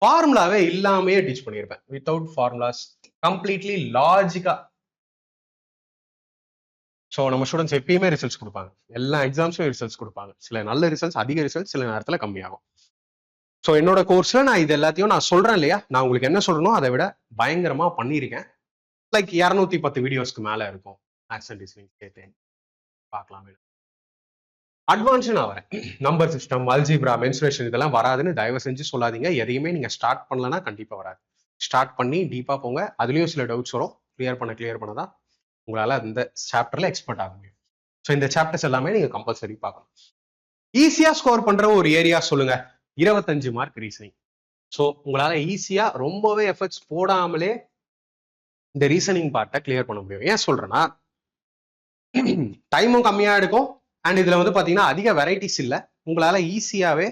ஃபார்முலாவே இல்லாமே டீச் பண்ணியிருப்பேன். வித்தவுட் ஃபார்முலாஸ், கம்ப்ளீட்லி லாஜிக்கா. ஸோ நம்ம ஸ்டூடெண்ட்ஸ் எப்பயுமே ரிசல்ட்ஸ் கொடுப்பாங்க, எல்லா எக்ஸாம்ஸும் ரிசல்ட்ஸ் கொடுப்பாங்க. சில நல்ல ரிசல்ட்ஸ், அதிக ரிசல்ட்ஸ், சில நேரத்தில் கம்மியாகும். ஸோ என்னோட கோர்ஸ்ல நான் இது எல்லாத்தையும் நான் சொல்றேன் இல்லையா, நான் உங்களுக்கு என்ன சொல்லணும் அதை விட பயங்கரமா பண்ணியிருக்கேன். லைக் 210 வீடியோஸ்க்கு மேல இருக்கும். மேத்ஸ் அண்ட் ரீசனிங் சேர்த்து பார்க்கலாம். அட்வான்ஸ் நான் வரேன். நம்பர் சிஸ்டம், அல்ஜிப்ரா, மென்சுரேஷன் இதெல்லாம் வராதுன்னு தயவு செஞ்சு சொல்லாதீங்க. எதையுமே நீங்க ஸ்டார்ட் பண்ணலன்னா கண்டிப்பா வராது. ஸ்டார்ட் பண்ணி டீப்பா போங்க. அதுலயும் சில டவுட்ஸ் வரும், கிளியர் பண்ணதான் உங்களால இந்த சாப்டர்ல எக்ஸ்பர்ட் ஆக முடியும். ஸோ இந்த சாப்டர்ஸ் எல்லாமே நீங்க கம்பல்சரி பார்க்கணும். ஈஸியா ஸ்கோர் பண்ற ஒரு ஏரியா சொல்லுங்க. 25 மார்க் ரீசனிங். ஸோ உங்களால ஈஸியா ரொம்பவே எஃபர்ட்ஸ் போடாமலே இந்த ரீசனிங் பார்ட்டை கிளியர் பண்ண முடியும். ஏன் சொல்றேன்னா டைமும் கம்மியா எடுக்கும் அண்ட் இதுல வந்து பாத்தீங்கன்னா அதிக வெரைட்டிஸ் இல்லை. உங்களால ஈஸியாவே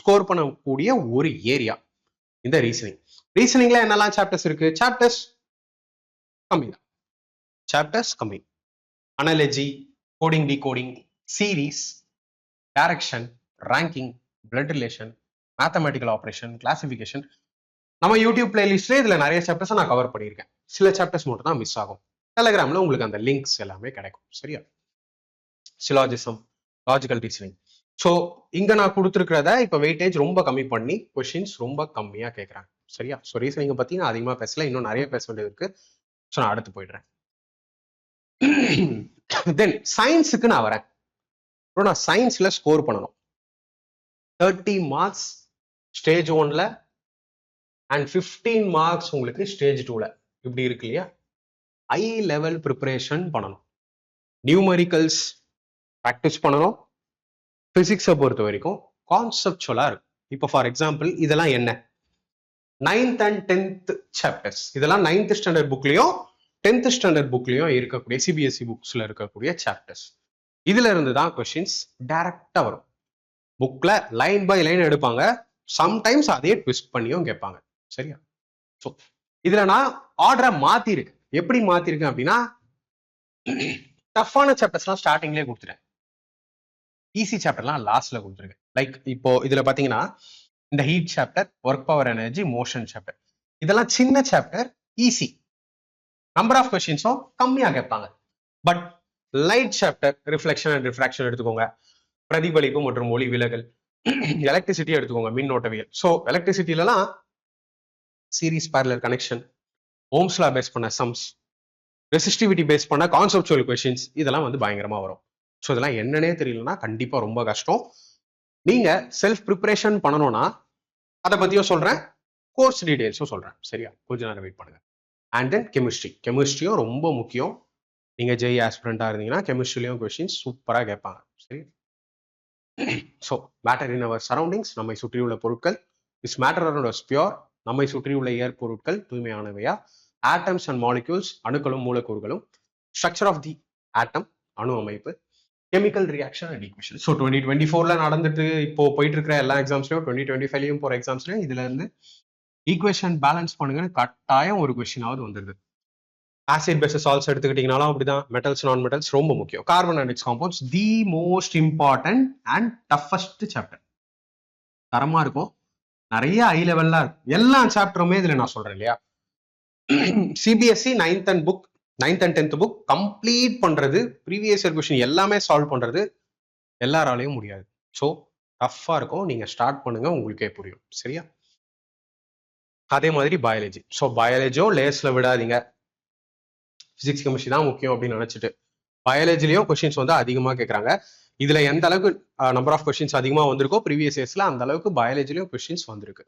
ஸ்கோர் பண்ணக்கூடிய ஒரு ஏரியா இந்த ரீசனிங். ரீசனிங்ல என்னெல்லாம் சாப்டர்ஸ் இருக்கு? சாப்டர்ஸ் கம்மி தான். சாப்டர்ஸ் கம்மி. Analogy, coding, decoding, series, direction, ranking, blood relation, mathematical operation, classification. நம்ம யூடியூப் பிளேலிஸ்ட்ல இதுல நிறைய சாப்டர்ஸ் நான் கவர் பண்ணியிருக்கேன். சில சாப்டர்ஸ் மட்டும் தான் மிஸ் ஆகும். டெலிகிராம்ல உங்களுக்கு அந்த லிங்க்ஸ் எல்லாமே கிடைக்கும். சரியா? Syllogism, logical reasoning. ஸோ இங்க நான் கொடுத்துருக்கிறத இப்ப வெயிட்டேஜ் ரொம்ப கம்மி பண்ணி கொஸ்டின்ஸ் ரொம்ப கம்மியா கேட்கறாங்க. சரியா? ஸோ ரீசனிங் பத்தி நான் அதிகமா பேசல, இன்னும் நிறைய பேச வேண்டியது இருக்கு. ஸோ நான் அடுத்து போயிடுறேன். தென் சயின்ஸுக்கு நான் வரேன். நான் சயின்ஸ்ல ஸ்கோர் பண்ணணும். 30 மார்க்ஸ் ஸ்டேஜ் 1ல அண்ட் 15 மார்க்ஸ் உங்களுக்கு ஸ்டேஜ் 2ல. இப்படி இருக்கு இல்லையா? ஹை லெவல் ப்ரிப்பரேஷன் பண்ணணும். நியூமரிக்கல்ஸ் ப்ராக்டிஸ் பண்ணணும். பிசிக்ஸை பொறுத்த வரைக்கும் கான்செப்சுவலா இருக்கு. இப்போ ஃபார் எக்ஸாம்பிள் இதெல்லாம் என்ன? 9th and 10th chapters. இதெல்லாம் 9th ஸ்டாண்டர்ட் புக்லயும் 10th ஸ்டாண்டர்ட் புக்லயும் இருக்கக்கூடிய சிபிஎஸ்இ புக்ஸ்ல இருக்கக்கூடிய சாப்டர்ஸ். இதுல இருந்து தான் கொஸ்டின்ஸ் டைரக்டா வரும். புக்ல லைன் பை லைன் எடுப்பாங்க. சம்டைம்ஸ் அதே ட்விஸ்ட் பண்ணியும் கேட்பாங்க. சரியா? ஸோ இதுல நான் ஆர்டரை மாத்திருக்கேன். எப்படி மாத்திருக்கேன் அப்படின்னா டஃப்பான சாப்டர்ஸ்லாம் ஸ்டார்டிங்லேயே கொடுத்துட்டேன். ஈஸி சாப்டர்லாம் லாஸ்ட்ல கொடுத்துருக்கேன். லைக் இப்போ இதுல பாத்தீங்கன்னா இந்த heat chapter, work power energy, motion chapter, இதெல்லாம் சின்ன சாப்டர், ஈஸி. நம்பர் ஆஃப் கொஸ்டின்ஸும் கம்மியா கேட்பாங்க. But light chapter, reflection and refraction எடுத்துக்கோங்க, பிரதிபலிப்பு மற்றும் ஒளி விலகல், எலக்ட்ரிசிட்டி எடுத்துக்கோங்க, மின்னோட்டவியல். So எலக்ட்ரிசிட்டிலலாம் series parallel connection, ஓம்ஸ்லா base பண்ண சம்ஸ், ரெசிஸ்டிவிட்டி பேஸ் பண்ண கான்செப்சுவல் கொஸ்டின்ஸ், இதெல்லாம் வந்து பயங்கரமா வரும். ஸோ இதெல்லாம் என்னன்னே தெரியலன்னா கண்டிப்பா ரொம்ப கஷ்டம். நீங்க செல்ஃப் ப்ரிப்பரேஷன் பண்ணணும்னா அதை பத்தியும் சொல்றேன், கோர்ஸ் டீடைல்ஸும் சொல்றேன். சரியா? கொஞ்ச நேரம் வெயிட் பண்ணுங்க. அண்ட் தென் கெமிஸ்ட்ரியும் ரொம்ப முக்கியம். நீங்க ஜெய் ஆஸ்பிரண்டா இருந்தீங்கன்னா கெமிஸ்ட்ரிலையும் கொஸ்டின்ஸ் சூப்பரா கேட்பாங்க. சரி? So matter in our surroundings, நம்மை சுற்றியுள்ள பொருட்கள். Is matter around us pure, நம்மை சுற்றியுள்ள ஏர் பொருட்கள் தூய்மையானவையா. ஆட்டம்ஸ் அண்ட் மாலிக்யூல்ஸ், அணுக்களும் மூலக்கூறுகளும். ஸ்ட்ரக்சர் ஆஃப் தி ஆட்டம், அணு அமைப்பு. Chemical reaction and equation. So 2024ல நடந்துட்டு இப்போ போயிட்டு இருக்கிற எல்லா எக்ஸாம்ஸ்லையும் 2025லையும் போற எக்ஸாம்ஸ்லையும் இதுல இருந்து ஈக்குவேஷன் பேலன்ஸ் பண்ணுங்கன்னு கட்டாயம் ஒரு கொஸ்டினாவது வந்துருது. ஆசிட் பேசஸ் சால்ட்ஸ் எடுத்துக்கிட்டீங்கனாலும் அப்படிதான். மெட்டல்ஸ், நான் மெட்டல்ஸ் ரொம்ப முக்கியம். Carbon and it's compounds the most important and toughest chapter. தரமா இருக்கும், நிறைய ஹை லெவல்ல இருக்கும். எல்லா சாப்டருமே இதுல நான் சொல்றேன் இல்லையா? CBSE 9th and 10th book complete பண்றது, ப்ரீவியஸ் இயர் கொஸ்டின் எல்லாமே சால்வ் பண்றது எல்லாராலையும் முடியாது. ஸோ டஃப்பா இருக்கும். நீங்க ஸ்டார்ட் பண்ணுங்க, உங்களுக்கே புரியும். சரியா? அதே மாதிரி பயாலஜி. ஸோ பயாலஜியும் லேஸ்ல விடாதீங்க. பிசிக்ஸ், கெமிஸ்ட்ரி தான் முக்கியம் அப்படின்னு நினைச்சிட்டு பயாலஜிலையும் கொஸ்டின்ஸ் வந்து அதிகமாக கேட்கறாங்க. இதுல எந்த அளவுக்கு நம்பர் ஆஃப் கொஸ்டின்ஸ் அதிகமாக வந்திருக்கோ ப்ரீவியஸ் இயர்ஸ்ல, அந்த அளவுக்கு பயாலஜிலையும் கொஸ்டின்ஸ் வந்திருக்கு.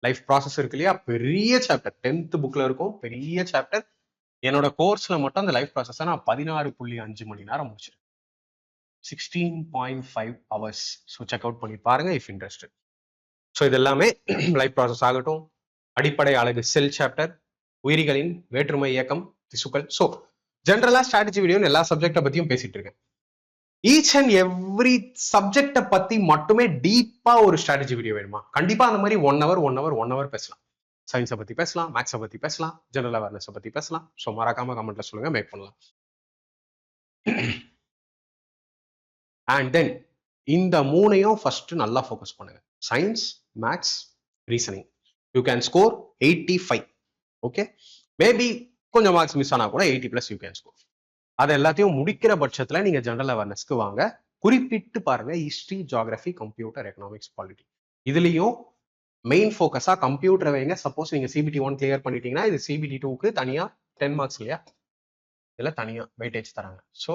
லைஃப் ப்ராசஸ் இருக்கு இல்லையா? பெரிய சாப்டர், 10th புக்ல இருக்கும், பெரிய சாப்டர். என்னோட கோர்ஸ்ல மட்டும் அந்த லைஃப் ப்ராசஸை நான் 16.5 மணி நேரம் முடிச்சிருக்கேன். 16.5 hours. ஸோ செக் அவுட் பண்ணி பாருங்க இஃப் இன்ட்ரெஸ்டட். ஸோ இது எல்லாமே லைஃப் ப்ராசஸ் ஆகட்டும். அடிப்படை அழகு செல் சாப்டர், உயிரிகளின் வேற்றுமை இயக்கம், திசுக்கள். ஸோ ஜென்ரலா ஸ்ட்ராட்டஜி வீடியோ எல்லா சப்ஜெக்டை பத்தியும் பேசிட்டு இருக்கேன். ஈச் அண்ட் எவ்ரி சப்ஜெக்டை பத்தி மட்டுமே டீப்பா ஒரு ஸ்ட்ராட்டஜி வீடியோ வேணுமா? கண்டிப்பா அந்த மாதிரி 1 hour பேசலாம். சயின்ஸை பத்தி பேசலாம், மேக்ஸை பத்தி பேசலாம், ஜெனரல் அவேர்னஸை பத்தி பேசலாம். ஸோ மறக்காம கமெண்ட்ல சொல்லுங்க, மேக் பண்ணலாம். அண்ட் தென் இந்த 3ஐயும் ஃபர்ஸ்ட் நல்லா ஃபோக்கஸ் பண்ணுங்க. Science, maths, reasoning. You can score 85. Okay, maybe கொஞ்சம் மார்க்ஸ் மிஸ் ஆனா கூட 80+ யூ கேன் ஸ்கோர். அதை எல்லாத்தையும் முடிக்கிற பட்சத்துல நீங்க ஜெனரல் அவேர்னஸ்க்கு வாங்க. குறிப்பிட்டு பாருங்க history, geography, computer, economics, polity. இதுலயும் மெயின் ஃபோக்கஸா கம்ப்யூட்டர் வைங்க. சப்போஸ் நீங்க CBT 1 கிளியர் பண்ணிட்டீங்கன்னா இது CBT 2க்கு தனியா 10 மார்க்ஸ் இல்லையா? இதுல தனியா வெயிட்டேஜ் தராங்க. ஸோ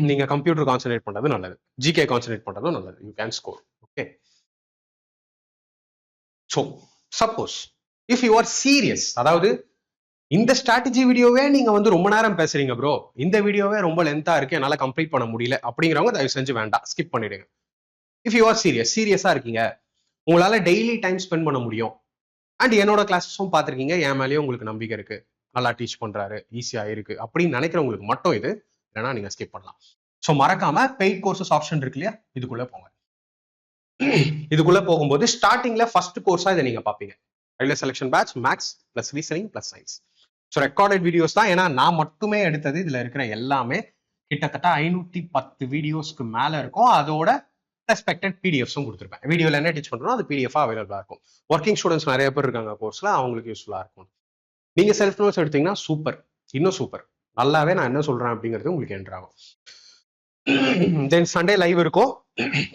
நீங்க கம்ப்யூட்டர் கான்சென்ட்ரேட் பண்றது நல்லது, ஜிகே கான்சென்ட்ரேட் பண்றதும் நல்லது. You can score. Okay. So suppose if you are serious, அதாவது இந்த ஸ்ட்ராட்டஜி வீடியோவே நீங்க வந்து ரொம்ப நேரம் பேசுறீங்க ப்ரோ, இந்த வீடியோவே ரொம்ப லென்த்தா இருக்கு, என்னால கம்ப்ளீட் பண்ண முடியல அப்படிங்கிறவங்க தயவு செஞ்சு வேண்டாம், ஸ்கிப் பண்ணிடுங்க. இஃப் யூ ஆர் சீரியஸா இருக்கீங்க, உங்களால டெய்லி டைம் ஸ்பெண்ட் பண்ண முடியும், அண்ட் என்னோட கிளாஸஸும் பார்த்துருக்கீங்க, என் மேலேயும் உங்களுக்கு நம்பிக்கை இருக்கு, நல்லா டீச் பண்றாரு, ஈஸியா இருக்கு அப்படின்னு நினைக்கிறவங்களுக்கு மட்டும் இது, இல்லைன்னா நீங்க ஸ்கிப் பண்ணலாம். ஸோ மறக்காம பெய்ட் கோர்சஸ் ஆப்ஷன் இருக்கு இல்லையா, இதுக்குள்ள போங்க. இதுக்குள்ள போகும்போது ஸ்டார்டிங்ல ஃபர்ஸ்ட் கோர்ஸா இதை நீங்க பாப்பீங்க, railway selection batch maths plus reasoning plus science. So recorded videos தான், ஏன்னா நான் மட்டுமே எடுத்தது. இதுல இருக்கிற எல்லாமே கிட்டத்தட்ட 510 வீடியோஸ்க்கு மேல இருக்கும். அதோட ரெஸ்பெக்டட் பிடிஎஃப்ஸும் கொடுத்துருப்பேன். வீடியோல என்ன டீச் பண்றோம் அது பிடிஎஃபா அவைலபிளா இருக்கும். ஒர்க்கிங் ஸ்டூடெண்ட்ஸ் நிறைய பேர் இருக்காங்க கோர்ஸ்ல, அவங்களுக்கு யூஸ்ஃபுல்லா இருக்கும். நீங்க செல்ஃப் நோட்ஸ் எடுத்தீங்கன்னா சூப்பர், இன்னும் சூப்பர். நல்லாவே நான் என்ன சொல்றேன் அப்படிங்கிறது உங்களுக்கு என்டர் ஆகும். தென் சண்டே லைவ் இருக்கும்,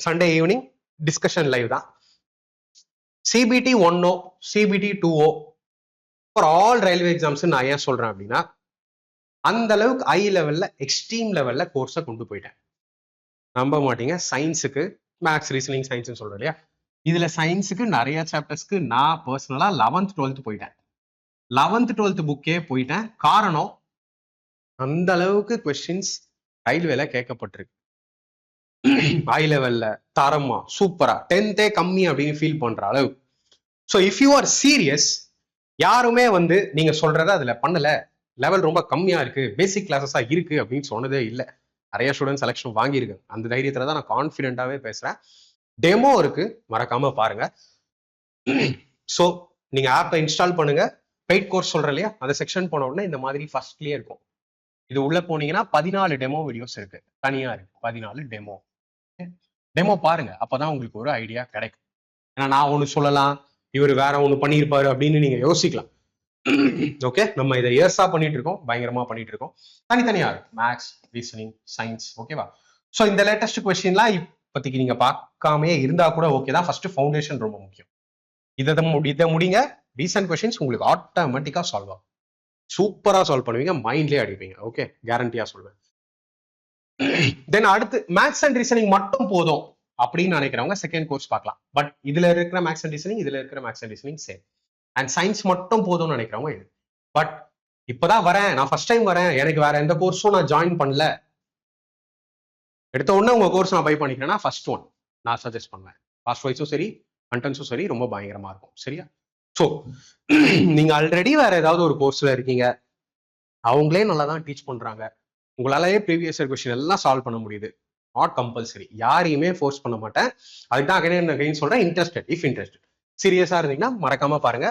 சண்டே ஈவினிங் டிஸ்கஷன் லைவ் தான். CBT 1O CBT 2O for all railway exams நான் ஏன் சொல்றேன் அப்படின்னா, அந்த அளவுக்கு ஹை லெவல்ல எக்ஸ்ட்ரீம் லெவல்ல கோர்ஸை கொண்டு போயிட்டேன். நம்ப மாட்டீங்க, சயின்ஸுக்கு மேக்ஸ் ரீசனிங் சயின்ஸ் சொல்றேன் இல்லையா, இதுல சயின்ஸுக்கு நிறைய சாப்டர்ஸ்க்கு நான் பர்சனலா 11th 12th போயிட்டேன். 11th 12th புக்கே போயிட்டேன். காரணம், அந்த அளவுக்கு கொஸ்டின்ஸ் ரயில்வேல கேட்கப்பட்டிருக்கு. ஹை லெவல்ல தரமா சூப்பரா 10th கம்மி அப்படின்னு ஃபீல் பண்ற அளவு. So if you are serious, யாருமே வந்து நீங்க சொல்றத அதுல பண்ணல, லெவல் ரொம்ப கம்மியா இருக்கு, பேசிக் கிளாஸஸா இருக்கு அப்படின்னு சொன்னதே இல்லை. நிறைய ஸ்டூடெண்ட் செலக்ஷன் வாங்கியிருக்கேன். அந்த தைரியத்துல தான் நான் கான்ஃபிடென்ட்டாவே பேசுறேன். டெமோ இருக்கு, மறக்காம பாருங்க. ஸோ நீங்க ஆப்பை இன்ஸ்டால் பண்ணுங்க. பெய்ட் கோர்ஸ் சொல்றேன் இல்லையா, அந்த செக்ஷன் போன உடனே இந்த மாதிரி ஃபர்ஸ்ட்லயே இருக்கும். இது உள்ள போனீங்கன்னா 14 டெமோ வீடியோஸ் இருக்கு, தனியா இருக்கு 14 டெமோ. டெமோ பாருங்க, அப்பதான் உங்களுக்கு ஒரு ஐடியா கிடைக்கும். ஏன்னா நான் ஒண்ணு சொல்லலாம், இவர் வேற ஒண்ணு பண்ணியிருப்பாரு அப்படின்னு நீங்க யோசிக்கலாம். ஓகே, நம்ம இதை இயர்ஸா பண்ணிட்டு இருக்கோம், பயங்கரமா பண்ணிட்டு இருக்கோம். தனித்தனியா இருக்கு, மேக்ஸ் ரீசனிங் சயின்ஸ். ஓகேவா? ஸோ இந்த லேட்டஸ்ட் கொஸ்டின்லாம் இப்போதைக்கு நீங்க பார்க்காமே இருந்தா கூட ஓகே தான். ஃபர்ஸ்ட் ஃபவுண்டேஷன் ரொம்ப முக்கியம். இதை முடிங்க, ரீசன்ட் கொஸ்டின்ஸ் உங்களுக்கு ஆட்டோமேட்டிக்கா சால்வ் ஆகும். சூப்பரா சால்வ் பண்ணுவீங்க, மைண்ட்லயே அடிப்பீங்க. ஓகே, கேரண்டியா சொல்வேன். தென் அடுத்து மேக்ஸ் அண்ட் ரீசனிங் மட்டும் போதும் அப்படின்னு நினைக்கிறவங்க செகண்ட் கோர்ஸ் பார்க்கலாம். பட் இதுல இருக்கிற மேக்ஸ் அண்ட் ரீசனிங், இதுல இருக்கிற maths and reasoning same. And science மட்டும் போதும்னு நினைக்கிறவங்க இது. பட் இப்பதான் வரேன், நான் ஃபர்ஸ்ட் டைம் வரேன், எனக்கு வேற எந்த கோர்ஸும் நான் ஜாயின் பண்ணல, எடுத்த உடனே உங்க கோர்ஸ் நான் பை பண்ணிக்கிறேன்னா ஃபர்ஸ்ட் ஒன் நான் சஜஸ்ட் பண்ணுவேன். காஸ்ட் வைஸும் சரி, கண்டென்ட்ஸும் சரி, ரொம்ப பயங்கரமா இருக்கும். சரியா? ஸோ நீங்க ஆல்ரெடி வேற ஏதாவது ஒரு கோர்ஸ்ல இருக்கீங்க, அவங்களே நல்லா தான் டீச் பண்றாங்க, உங்களாலேயே ப்ரீவியஸ் இயர் கொஸ்டின் எல்லாம் சால்வ் பண்ண முடியுது. நாட் கம்பல்சரி, யாரையுமே ஃபோர்ஸ் பண்ண மாட்டேன். அதுதான் அகைன் சொல்றேன், இன்ட்ரெஸ்டட். இஃப் இன்ட்ரெஸ்டட் சீரியஸா இருந்தீங்கன்னா மறக்காம பாருங்க.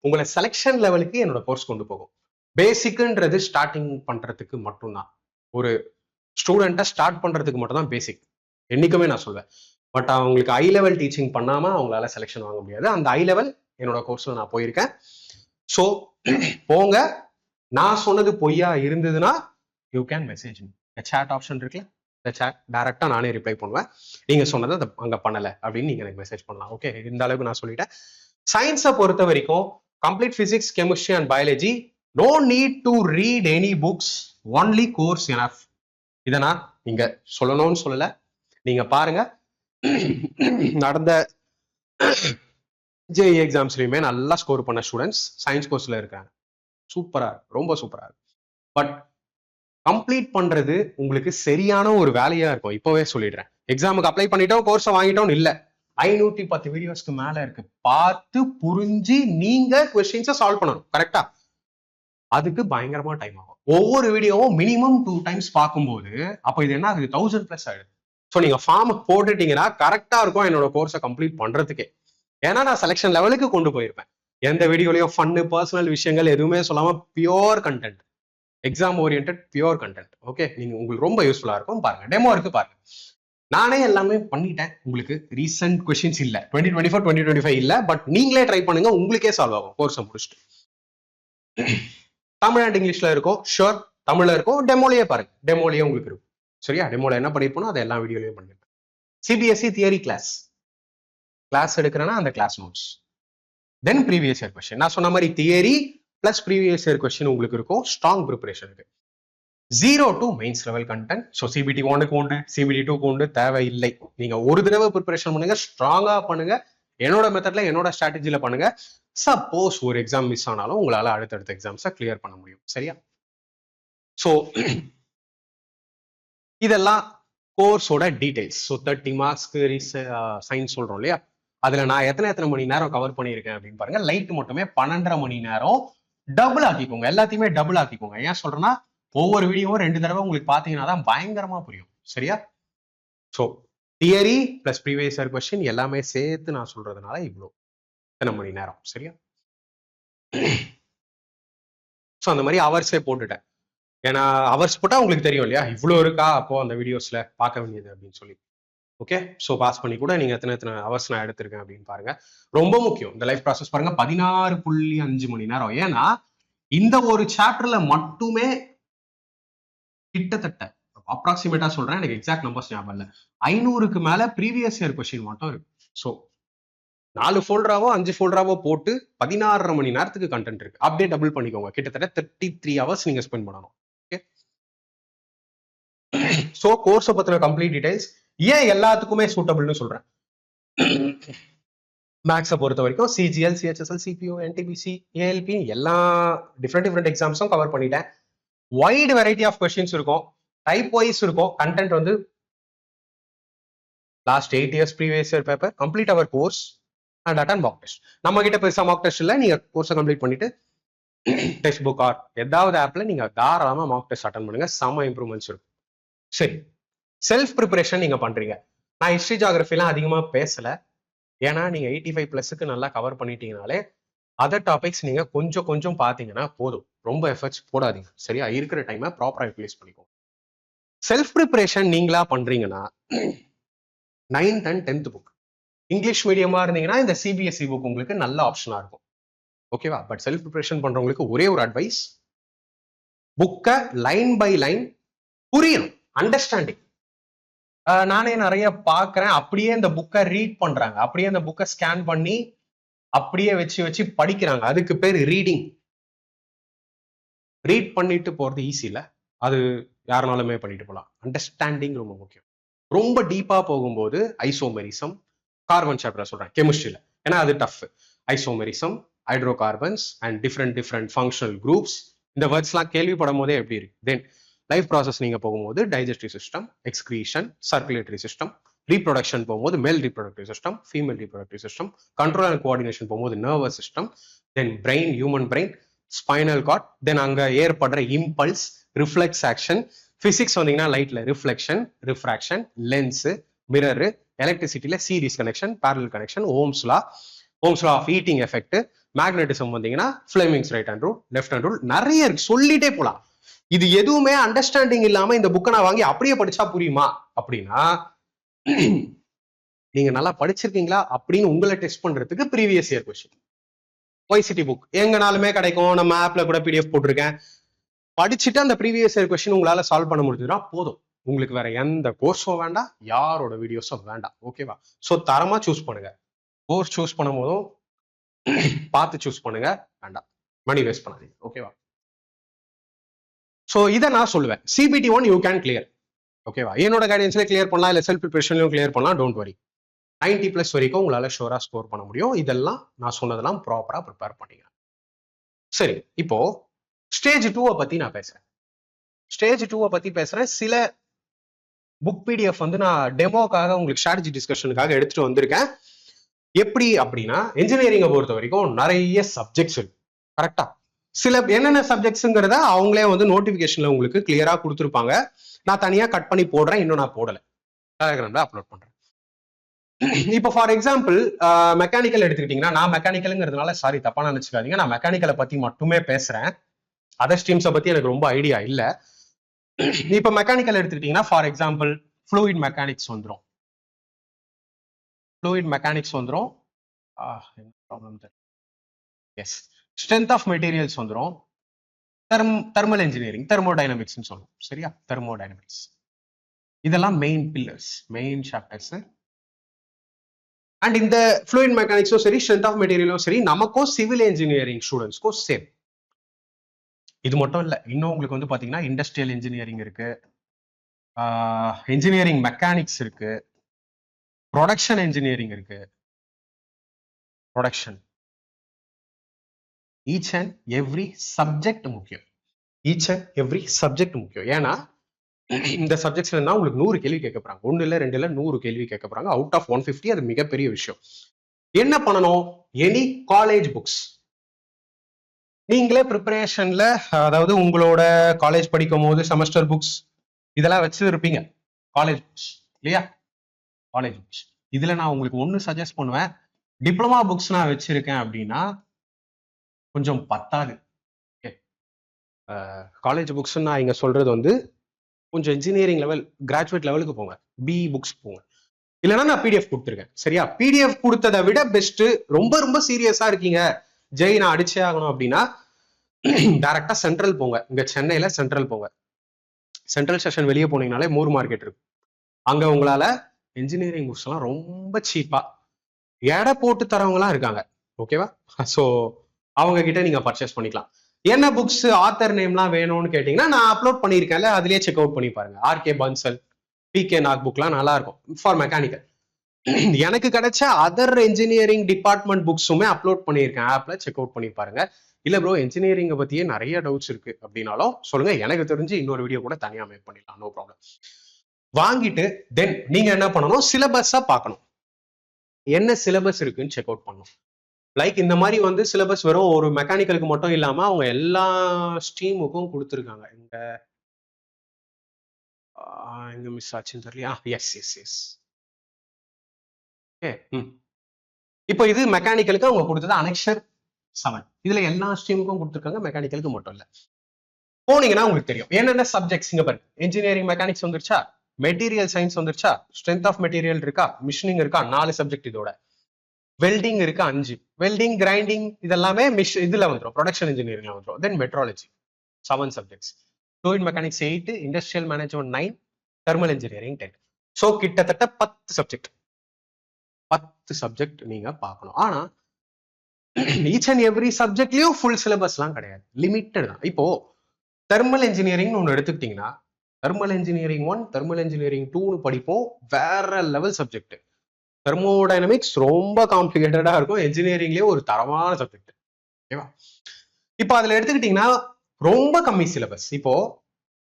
உங்களை செலெக்ஷன் லெவலுக்கு என்னோட கோர்ஸ் கொண்டு போகும். பேசிக்ன்றது ஸ்டார்டிங் பண்றதுக்கு மட்டும்தான், ஒரு ஸ்டூடெண்ட்டை ஸ்டார்ட் பண்றதுக்கு மட்டும் தான் பேசிக், என்னைக்குமே நான் சொல்வேன். பட் அவங்களுக்கு ஹை லெவல் டீச்சிங் பண்ணாம அவங்களால செலெக்ஷன் வாங்க முடியாது. அந்த ஹை லெவல் என்னோட கோர்ஸ்ல நான் போயிருக்கேன். ஸோ போங்க. நான் சொன்னது பொய்யா இருந்ததுன்னா you can message me. Chat option இருக்குல்ல, இந்த சேட் டைரக்டா நானே ரிப்ளை பண்ணுவேன். நீங்க சொன்னதை அங்க பண்ணல அப்படின்னு நீங்க எனக்கு மெசேஜ் பண்ணலாம். ஓகே, இந்த அளவுக்கு நான் சொல்லிட்டேன். சயின்ஸை பொறுத்த வரைக்கும் complete physics, chemistry and biology, no need to read any books, only course enough. இதை நான் நீங்க சொல்லணும்னு சொல்லல, நீங்க பாருங்க. நடந்த ஜேஇ எக்ஸாம்ஸ்லயுமே நல்லா ஸ்கோர் பண்ண ஸ்டூடெண்ட்ஸ் சயின்ஸ் கோர்ஸ்ல இருக்காங்க. சூப்பரா, ரொம்ப சூப்பரா இருக்கு. பட் கம்ப்ளீட் பண்றது உங்களுக்கு சரியான ஒரு வேலையா இருக்கும். இப்பவே சொல்லிடுறேன், எக்ஸாமுக்கு அப்ளை பண்ணிட்டோம், கோர்ஸை வாங்கிட்டோம் இல்ல, 510 வீடியோஸ்க்கு மேல இருக்கு. பார்த்து புரிஞ்சு நீங்க கொஸ்டின்ஸை சால்வ் பண்ணணும். கரெக்டா? அதுக்கு பயங்கரமா டைம் ஆகும். ஒவ்வொரு வீடியோவும் மினிமம் 2 டைம்ஸ் பார்க்கும்போது அப்ப இது என்ன ஆகுது, 1000+ ஆயிடுது. ஸோ நீங்க ஃபார்ம் போட்டுட்டீங்கன்னா கரெக்டா இருக்கும் என்னோட கோர்ஸை கம்ப்ளீட் பண்றதுக்கே. ஏன்னா நான் செலெக்ஷன் லெவலுக்கு கொண்டு போயிருப்பேன். எந்த வீடியோலயும் ஃபன்னு பர்சனல் விஷயங்கள் எதுவுமே சொல்லாம pure content, exam orient pure content. Okay, நீங்க உங்களுக்கு ரொம்ப யூஸ்ஃபுல்லா இருக்கும். பாருங்க, டெமோ இருக்கு பாருங்க. நானே எல்லாமே பண்ணிட்டேன். உங்களுக்கு ரீசன்ட் கொஸ்டின்ஸ் இல்ல, 2024 2025 இல்ல, பட் நீங்களே ட்ரை பண்ணுங்க, உங்களுக்கே சால்வ் ஆகும் கோர்ஸை முடிச்சுட்டு. தமிழ் அண்ட் இங்கிலீஷ்ல இருக்கும், ஷோர் தமிழ்ல இருக்கும். டெமோலயே பாருங்க, டெமோலயே உங்களுக்கு இருக்கும். சரியா? டெமோல என்ன பண்ணிருப்போம் அதை எல்லா வீடியோலயும் பண்ணிருப்பேன். சிபிஎஸ்இ தியரி கிளாஸ் எடுக்கிறேன்னா அந்த class notes, then previous year question. நான் சொன்ன மாதிரி theory plus previous year question உங்களுக்கு இருக்கும். ஸ்ட்ராங் ப்ரிப்பரேஷனுக்கு 0 to mains level content. So CBT 1க்கு உண்டு, சிபிடி 2க்கு உண்டு, தேவையில்லை. நீங்க ஒரு தடவை ப்ரிப்பரேஷன் பண்ணுங்க, ஸ்ட்ராங்கா பண்ணுங்க, என்னோட மெத்தட்ல என்னோட ஸ்ட்ராட்டஜில பண்ணுங்க. சப்போஸ் ஒரு எக்ஸாம் மிஸ் ஆனாலும் உங்களால அடுத்தடுத்த எக்ஸாம்ஸை கிளியர் பண்ண முடியும். சரியா? ஸோ இதெல்லாம் கோர்ஸோட டீடைல்ஸ். ஸோ 30 மார்க்ஸ்க்கு சயின்ஸ் சொல்றோம் இல்லையா, அதுல நான் எத்தனை மணி நேரம் கவர் பண்ணியிருக்கேன் அப்படின்னு பாருங்க. லைட் மட்டுமே 12.5 மணி நேரம். டபுள் ஆக்கிக்கோங்க, எல்லாத்தையுமே டபுள் ஆக்கிக்கோங்க. ஏன் சொல்றேன்னா ஒவ்வொரு வீடியோவும் 2 தடவை உங்களுக்கு பாத்தீங்கன்னா தான் பயங்கரமா புரியும். சரியா? So theory plus previous year question எல்லாமே சேர்த்து நான் சொல்றதுனால இவ்வளோ எத்தனை மணி நேரம். சரியா? ஸோ அந்த மாதிரி ஹவர்ஸே போட்டுட்டேன். ஏன்னா ஹவர்ஸ் போட்டா உங்களுக்கு தெரியும் இல்லையா, இவ்வளோ இருக்கா அப்போ அந்த வீடியோஸ்ல பார்க்க வேண்டியது அப்படின்னு சொல்லி. ஓகே, ஸோ பாஸ் பண்ணி கூட நீங்க எத்தனை ஹவர்ஸ் நான் எடுத்திருக்கேன் அப்படின்னு பாருங்க. ரொம்ப முக்கியம் இந்த லைஃப் ப்ராசஸ் பாருங்க. 16.5 மணி நேரம். ஏன்னா இந்த ஒரு சாப்டர்ல மட்டுமே கிட்டத்தட்ட அப்ராக்சிமேட்டா சொல்றேன், எனக்கு எக்ஸாக்ட் நம்பர்ஸ் ஞாபகம் இல்லை, 500க்கு மேல ப்ரீவியஸ் இயர் கொஸ்டின் மட்டும் இருக்கு. ஸோ 4 ஃபோல்டராவோ 5 ஃபோல்டராவோ போட்டு 16.5 மணி நேரத்துக்கு கண்டென்ட் இருக்கு. அப்படியே டபுள் பண்ணிக்கோங்க, கிட்டத்தட்ட 33 ஹவர்ஸ் நீங்க ஸ்பெண்ட் பண்ணணும். ஓகே, ஸோ கோர்ஸை பத்தின கம்ப்ளீட் டீடைல்ஸ். ஏன் எல்லாத்துக்குமே சூட்டபிள்னு சொல்றேன், மேக்ஸை பொறுத்த வரைக்கும் CGL, CHSL, CPO, NTPC, ALP எல்லா டிஃப்ரெண்ட் எக்ஸாம்ஸும் கவர் பண்ணிட்டேன். வைடு வெரைட்டி ஆஃப் கொஸ்டின்ஸ் இருக்கும், டைப் வைஸ் இருக்கும். கண்டென்ட் வந்து last 8 years previous year paper, complete our course and attend mock test. நம்ம கிட்ட பெருசா மாக் டெஸ்ட் இல்லை, நீங்க கோர்ஸை கம்ப்ளீட் பண்ணிட்டு டெக்ஸ்ட் புக் ஆர் ஏதாவது ஆப்ல நீங்க தாராளமா மாக் டெஸ்ட் அட்டன் பண்ணுங்க, செம இம்ப்ரூவ்மெண்ட்ஸ் இருக்கும். சரி, செல்ஃப் ப்ரிப்பரேஷன் நீங்க பண்றீங்க. நான் ஹிஸ்டரி ஜியாகிரபிலாம் அதிகமா பேசல, ஏன்னா நீங்க 85+ நல்லா கவர் பண்ணிட்டீங்கனாலே அதர் டாபிக்ஸ் நீங்க கொஞ்சம் பாத்தீங்கன்னா போதும். ரொம்ப எஃபர்ட்ஸ் போடாதீங்க. சரியா? இருக்கிற டைமை ப்ராப்பரா யூட்டிலைஸ் பண்ணிக்கோங்க. செல்ஃப் ப்ரிப்பரேஷன் நீங்களா பண்றீங்கன்னா 9th and 10th book, English மீடியமா இருந்தீங்கன்னா இந்த சிபிஎஸ்இ புக் உங்களுக்கு நல்ல ஆப்ஷனா இருக்கும். ஓகேவா? பட் செல்ஃப் ப்ரிப்பரேஷன் பண்றவங்களுக்கு ஒரே ஒரு அட்வைஸ், புக்கை லைன் பை லைன் புரியணும், அண்டர்ஸ்டாண்டிங். நானே நிறைய பாக்குறேன், அப்படியே இந்த புக்கை ரீட் பண்றாங்க, அப்படியே இந்த புக்கை ஸ்கேன் பண்ணி அப்படியே வச்சு படிக்கிறாங்க. அதுக்கு பேர் ரீடிங். ரீட் பண்ணிட்டு போறது ஈஸி இல்ல, அது யாருனாலுமே பண்ணிட்டு போகலாம். அண்டர்ஸ்டாண்டிங் ரொம்ப முக்கியம். ரொம்ப டீப்பா போகும்போது ஐசோமெரிசம், கார்பன் சாப்டர் சொல்றேன் கெமிஸ்ட்ரியில, ஏன்னா அது tough. Isomerism, hydro carbons and different functional groups, இந்த வேர்ட்ஸ்லாம் கேள்விப்படும் போதே எப்படி இருக்கு. தென் லைஃப் ப்ராசஸ் நீங்க போகும்போது digestive system, excretion, circulatory system, reproduction போகும்போது male reproductive system, female reproductive system, control and coordination போகும்போது nervous system, then brain, human brain, spinal cord, then அங்க ஏற்படுற இம்பல்ஸ், ரிஃப்ளெக்ஸ் ஆக்ஷன். பிசிக்ஸ் வந்தீங்கன்னா லைட்ல reflection, refraction, lens, mirror, எலக்ட்ரிசிட்டியில series connection, parallel connection, Ohm's law of heating effect, magnetism வந்தீங்கன்னா Fleming's right hand rule, left hand rule, நிறைய இருக்கு, சொல்லிட்டே போலாம். இது எதுவுமே அண்டர்ஸ்டாண்டிங் இல்லாம இந்த புக்கை நான் வாங்கி அப்படியே படிச்சா புரியுமா அப்படின்னா, நீங்க நல்லா படிச்சிருக்கீங்களா அப்படின்னு உங்களை டெஸ்ட் பண்றதுக்கு previous year question YCT book எங்கனாலுமே கிடைக்கும். நம்ம ஆப்ல கூட பிடிஎஃப் போட்டிருக்கேன். படிச்சுட்டு அந்த ப்ரீவியஸ் இயர் கொஸ்டின் உங்களால சால்வ் பண்ண முடிஞ்சதுன்னா போதும். உங்களுக்கு வேற எந்த கோர்ஸும் வேண்டாம், யாரோட வீடியோஸும் வேண்டாம். ஓகேவா? ஸோ தரமா சூஸ் பண்ணுங்க. கோர்ஸ் சூஸ் பண்ணும் போதும் பார்த்து சூஸ் பண்ணுங்க, வேண்டாம் மணி வேஸ்ட் பண்ணாதீங்க. ஓகேவா? ஸோ இதை நான் சொல்லுவேன், சிபிடி 1 யூ கேன் கிளியர். ஓகேவா? என்னோட கைடன்ஸ்ல கிளியர் பண்ணலாம், இல்லை செல்ஃப் ப்ரிப்பரேஷன்லையும் கிளியர் பண்ணலாம். டோன்ட் வரி, 90+ வரைக்கும் உங்களால ஷோரா ஸ்கோர் பண்ண முடியும். இதெல்லாம் நான் சொன்னதெல்லாம் ப்ராப்பரா ப்ரிப்பேர் பண்ணிங்க. சரி, இப்போ ஸ்டேஜ் 2 பத்தி நான் பேசுறேன். ஸ்டேஜ் 2 பத்தி பேசுறேன். சில புக் பிடிஎஃப் வந்து நான் டெமோக்காக உங்களுக்கு ஸ்ட்ராட்டஜி டிஸ்கஷனுக்காக எடுத்துட்டு வந்திருக்கேன். எப்படி அப்படின்னா, இன்ஜினியரிங்கை பொறுத்த வரைக்கும் நிறைய சப்ஜெக்ட்ஸ் இருக்கு. கரெக்டா? சில என்னென்ன சப்ஜெக்ட்ஸுங்கிறத அவங்களே வந்து நோட்டிபிகேஷன்ல உங்களுக்கு கிளியரா கொடுத்துருப்பாங்க. நான் தனியா கட் பண்ணி போடுறேன், இன்னும் நான் போடல, டெலிகிராம்ல அப்லோட் பண்றேன். இப்போ ஃபார் எக்ஸாம்பிள் மெக்கானிக்கல் எடுத்துக்கிட்டீங்கன்னா, நான் மெக்கானிக்கலுங்கிறதுனால சாரி தப்பா நினைச்சுக்காதீங்க, நான் மெக்கானிக்கலை பத்தி மட்டுமே பேசுறேன். அதர் ஸ்ட்ரீம்ஸை பத்தி எனக்கு ரொம்ப ஐடியா இல்லை. இப்போ மெக்கானிக்கல் எடுத்துக்கிட்டீங்கன்னா, ஃபார் எக்ஸாம்பிள் ஃப்ளூயிட் மெக்கானிக்ஸ் வந்துடும். எஸ், ஸ்ட்ரென்த் ஆஃப் மெட்டீரியல்ஸ் வந்துடும். தெர்மல் இன்ஜினியரிங், தெர்மோடைனமிக்ஸ்னு சொல்லுவோம். சரியா? தெர்மோடைனமிக்ஸ், இதெல்லாம் main pillars, main chapters. And இந்த ஃப்ளூயிட் மெக்கானிக்ஸும் சரி, ஸ்ட்ரென்த் ஆஃப் மெட்டீரியலும் சரி, நமக்கும் சிவில் இன்ஜினியரிங் ஸ்டூடெண்ட்ஸ்க்கும் சேம். இது மட்டும் இல்லை, இன்னும் உங்களுக்கு வந்து பாத்தீங்கன்னா இண்டஸ்ட்ரியல் இன்ஜினியரிங் இருக்கு, இன்ஜினியரிங் மெக்கானிக்ஸ் இருக்கு, ப்ரொடக்ஷன் இன்ஜினியரிங் இருக்கு, production, each and every subject முக்கியம். ஈச் அண்ட் எவ்ரி சப்ஜெக்ட் முக்கியம். ஏன்னா இந்த சப்ஜெக்ட்ஸ்ல உங்களுக்கு 100 கேள்வி கேட்க போறாங்க. 1 இல்ல 2 இல்ல 100 கேள்வி கேட்க போறாங்க. அவுட் ஆஃப் 150 அது மிகப்பெரிய விஷயம். என்ன பண்ணணும்? எனி காலேஜ் புக்ஸ் நீங்களே ப்ரிப்பரேஷன்ல, அதாவது உங்களோட காலேஜ் படிக்கும் போது செமஸ்டர் புக்ஸ் இதெல்லாம் வச்சு இருப்பீங்க. காலேஜ் புக்ஸ் இல்லையா? காலேஜ் புக்ஸ் இதுல நான் உங்களுக்கு ஒன்னு சஜஸ்ட் பண்ணுவேன். டிப்ளமா புக்ஸ் நான் வச்சிருக்கேன் அப்படின்னா கொஞ்சம் பத்தாது. காலேஜ் புக்ஸ் நான் இங்க சொல்றது வந்து கொஞ்சம் இன்ஜினியரிங் லெவல், கிராஜுவேட் லெவலுக்கு போங்க, பிஇ புக்ஸ் போங்க. இல்லைன்னா நான் பிடிஎஃப் கொடுத்துருக்கேன். சரியா? பிடிஎஃப் கொடுத்ததை விட பெஸ்ட். ரொம்ப ரொம்ப சீரியஸா இருக்கீங்க, ஜெய் நான் அடிச்சே ஆகணும் அப்படின்னா டைரக்டா சென்ட்ரல் போங்க. இங்க சென்னையில சென்ட்ரல் போங்க. சென்ட்ரல் ஸ்டேஷன் வெளியே போனீங்கனாலே மூர் மார்க்கெட் இருக்கு. அங்க உங்களால இன்ஜினியரிங் புக்ஸ் எல்லாம் ரொம்ப சீப்பா எடை போட்டு தரவங்கலாம் இருக்காங்க. ஓகேவா? ஸோ அவங்க கிட்ட நீங்க பர்ச்சேஸ் பண்ணிக்கலாம். என்ன புக்ஸ் ஆத்தர் நேம்லாம் வேணும்னு கேட்டீங்கன்னா நான் அப்லோட் பண்ணியிருக்கேன்ல, அதுலயே செக் அவுட் பண்ணி பாருங்க. ஆர்கே பன்சல், பிகே நாக் புக்லாம் நல்லா இருக்கும் ஃபார் மெக்கானிக்கல். எனக்கு கிடைச்ச அதர் இன்ஜினியரிங் டிபார்ட்மெண்ட் புக்ஸுமே அப்லோட் பண்ணியிருக்கேன் ஆப்ல, செக் அவுட் பண்ணி பாருங்க. இல்ல ப்ரோ இன்ஜினியரிங்கை பத்தியே நிறைய டவுட்ஸ் இருக்கு அப்படின்னாலும் சொல்லுங்க, எனக்கு தெரிஞ்சு இன்னொரு வீடியோ கூட தனியா மேக் பண்ணிடலாம், நோ ப்ராப்ளம். வாங்கிட்டு தென் நீங்க என்ன பண்ணணும்? சிலபஸா பார்க்கணும். என்ன சிலபஸ் இருக்குன்னு செக் அவுட் பண்ணணும். லைக் இந்த மாதிரி வந்து சிலபஸ் வெறும் ஒரு மெக்கானிக்கலுக்கு மட்டும் இல்லாம அவங்க எல்லா ஸ்ட்ரீமுக்கும் கொடுத்துருக்காங்க. எங்க மிஸ் ஆச்சுன்னு தெரியல. எஸ் எஸ் எஸ் இப்போ இது மெக்கானிக்கலுக்கு அவங்க கொடுத்தது அனெக்ஷர் 7. இதுல எல்லா ஸ்ட்ரீமுக்கும் கொடுத்துருக்காங்க, மெக்கானிக்கலுக்கு மட்டும் இல்ல. போனீங்கன்னா உங்களுக்கு தெரியும் என்னென்ன சப்ஜெக்ட்ஸ். இங்க பாருங்க, இன்ஜினியரிங் மெக்கானிக்ஸ் வந்துருச்சா, மெட்டீரியல் சயின்ஸ் வந்துருச்சா, ஸ்ட்ரென்த் ஆஃப் மெட்டீரியல் இருக்கா, மிஷினிங் இருக்கா, 4 சப்ஜெக்ட் இதோட. வெல்டிங் இருக்கு 5. வெல்டிங், கிரைண்டிங் இதெல்லாமே இதுல வந்துடும், ப்ரொடக்ஷன் இன்ஜினியரிங்ல வந்துடும். Then metrology 7 subjects, fluid mechanics 8, industrial management 9, thermal engineering 10. So கிட்டத்தட்ட 10 சப்ஜெக்ட். 10 சப்ஜெக்ட் நீங்க பார்க்கணும். ஆனா ஈச் அண்ட் எவ்ரி சப்ஜெக்ட்லயும் ஃபுல் சிலபஸ்லாம் கிடையாது, லிமிட்டட் தான். இப்போ தெர்மல் இன்ஜினியரிங் ஒன்று எடுத்துக்கிட்டீங்கன்னா தெர்மல் இன்ஜினியரிங் 1, தெர்மல் இன்ஜினியரிங் 2னு படிப்போம். வேற லெவல் சப்ஜெக்ட். தெர்மோடைனமிக்ஸ் ரொம்ப காம்ப்ளிகேட்டடா இருக்கும், இன்ஜினியரிங்லயே ஒரு தரமான சப்ஜெக்ட். ஓகேவா? இப்போ அதுல எடுத்துக்கிட்டீங்கன்னா ரொம்ப கம்மி சிலபஸ். இப்போ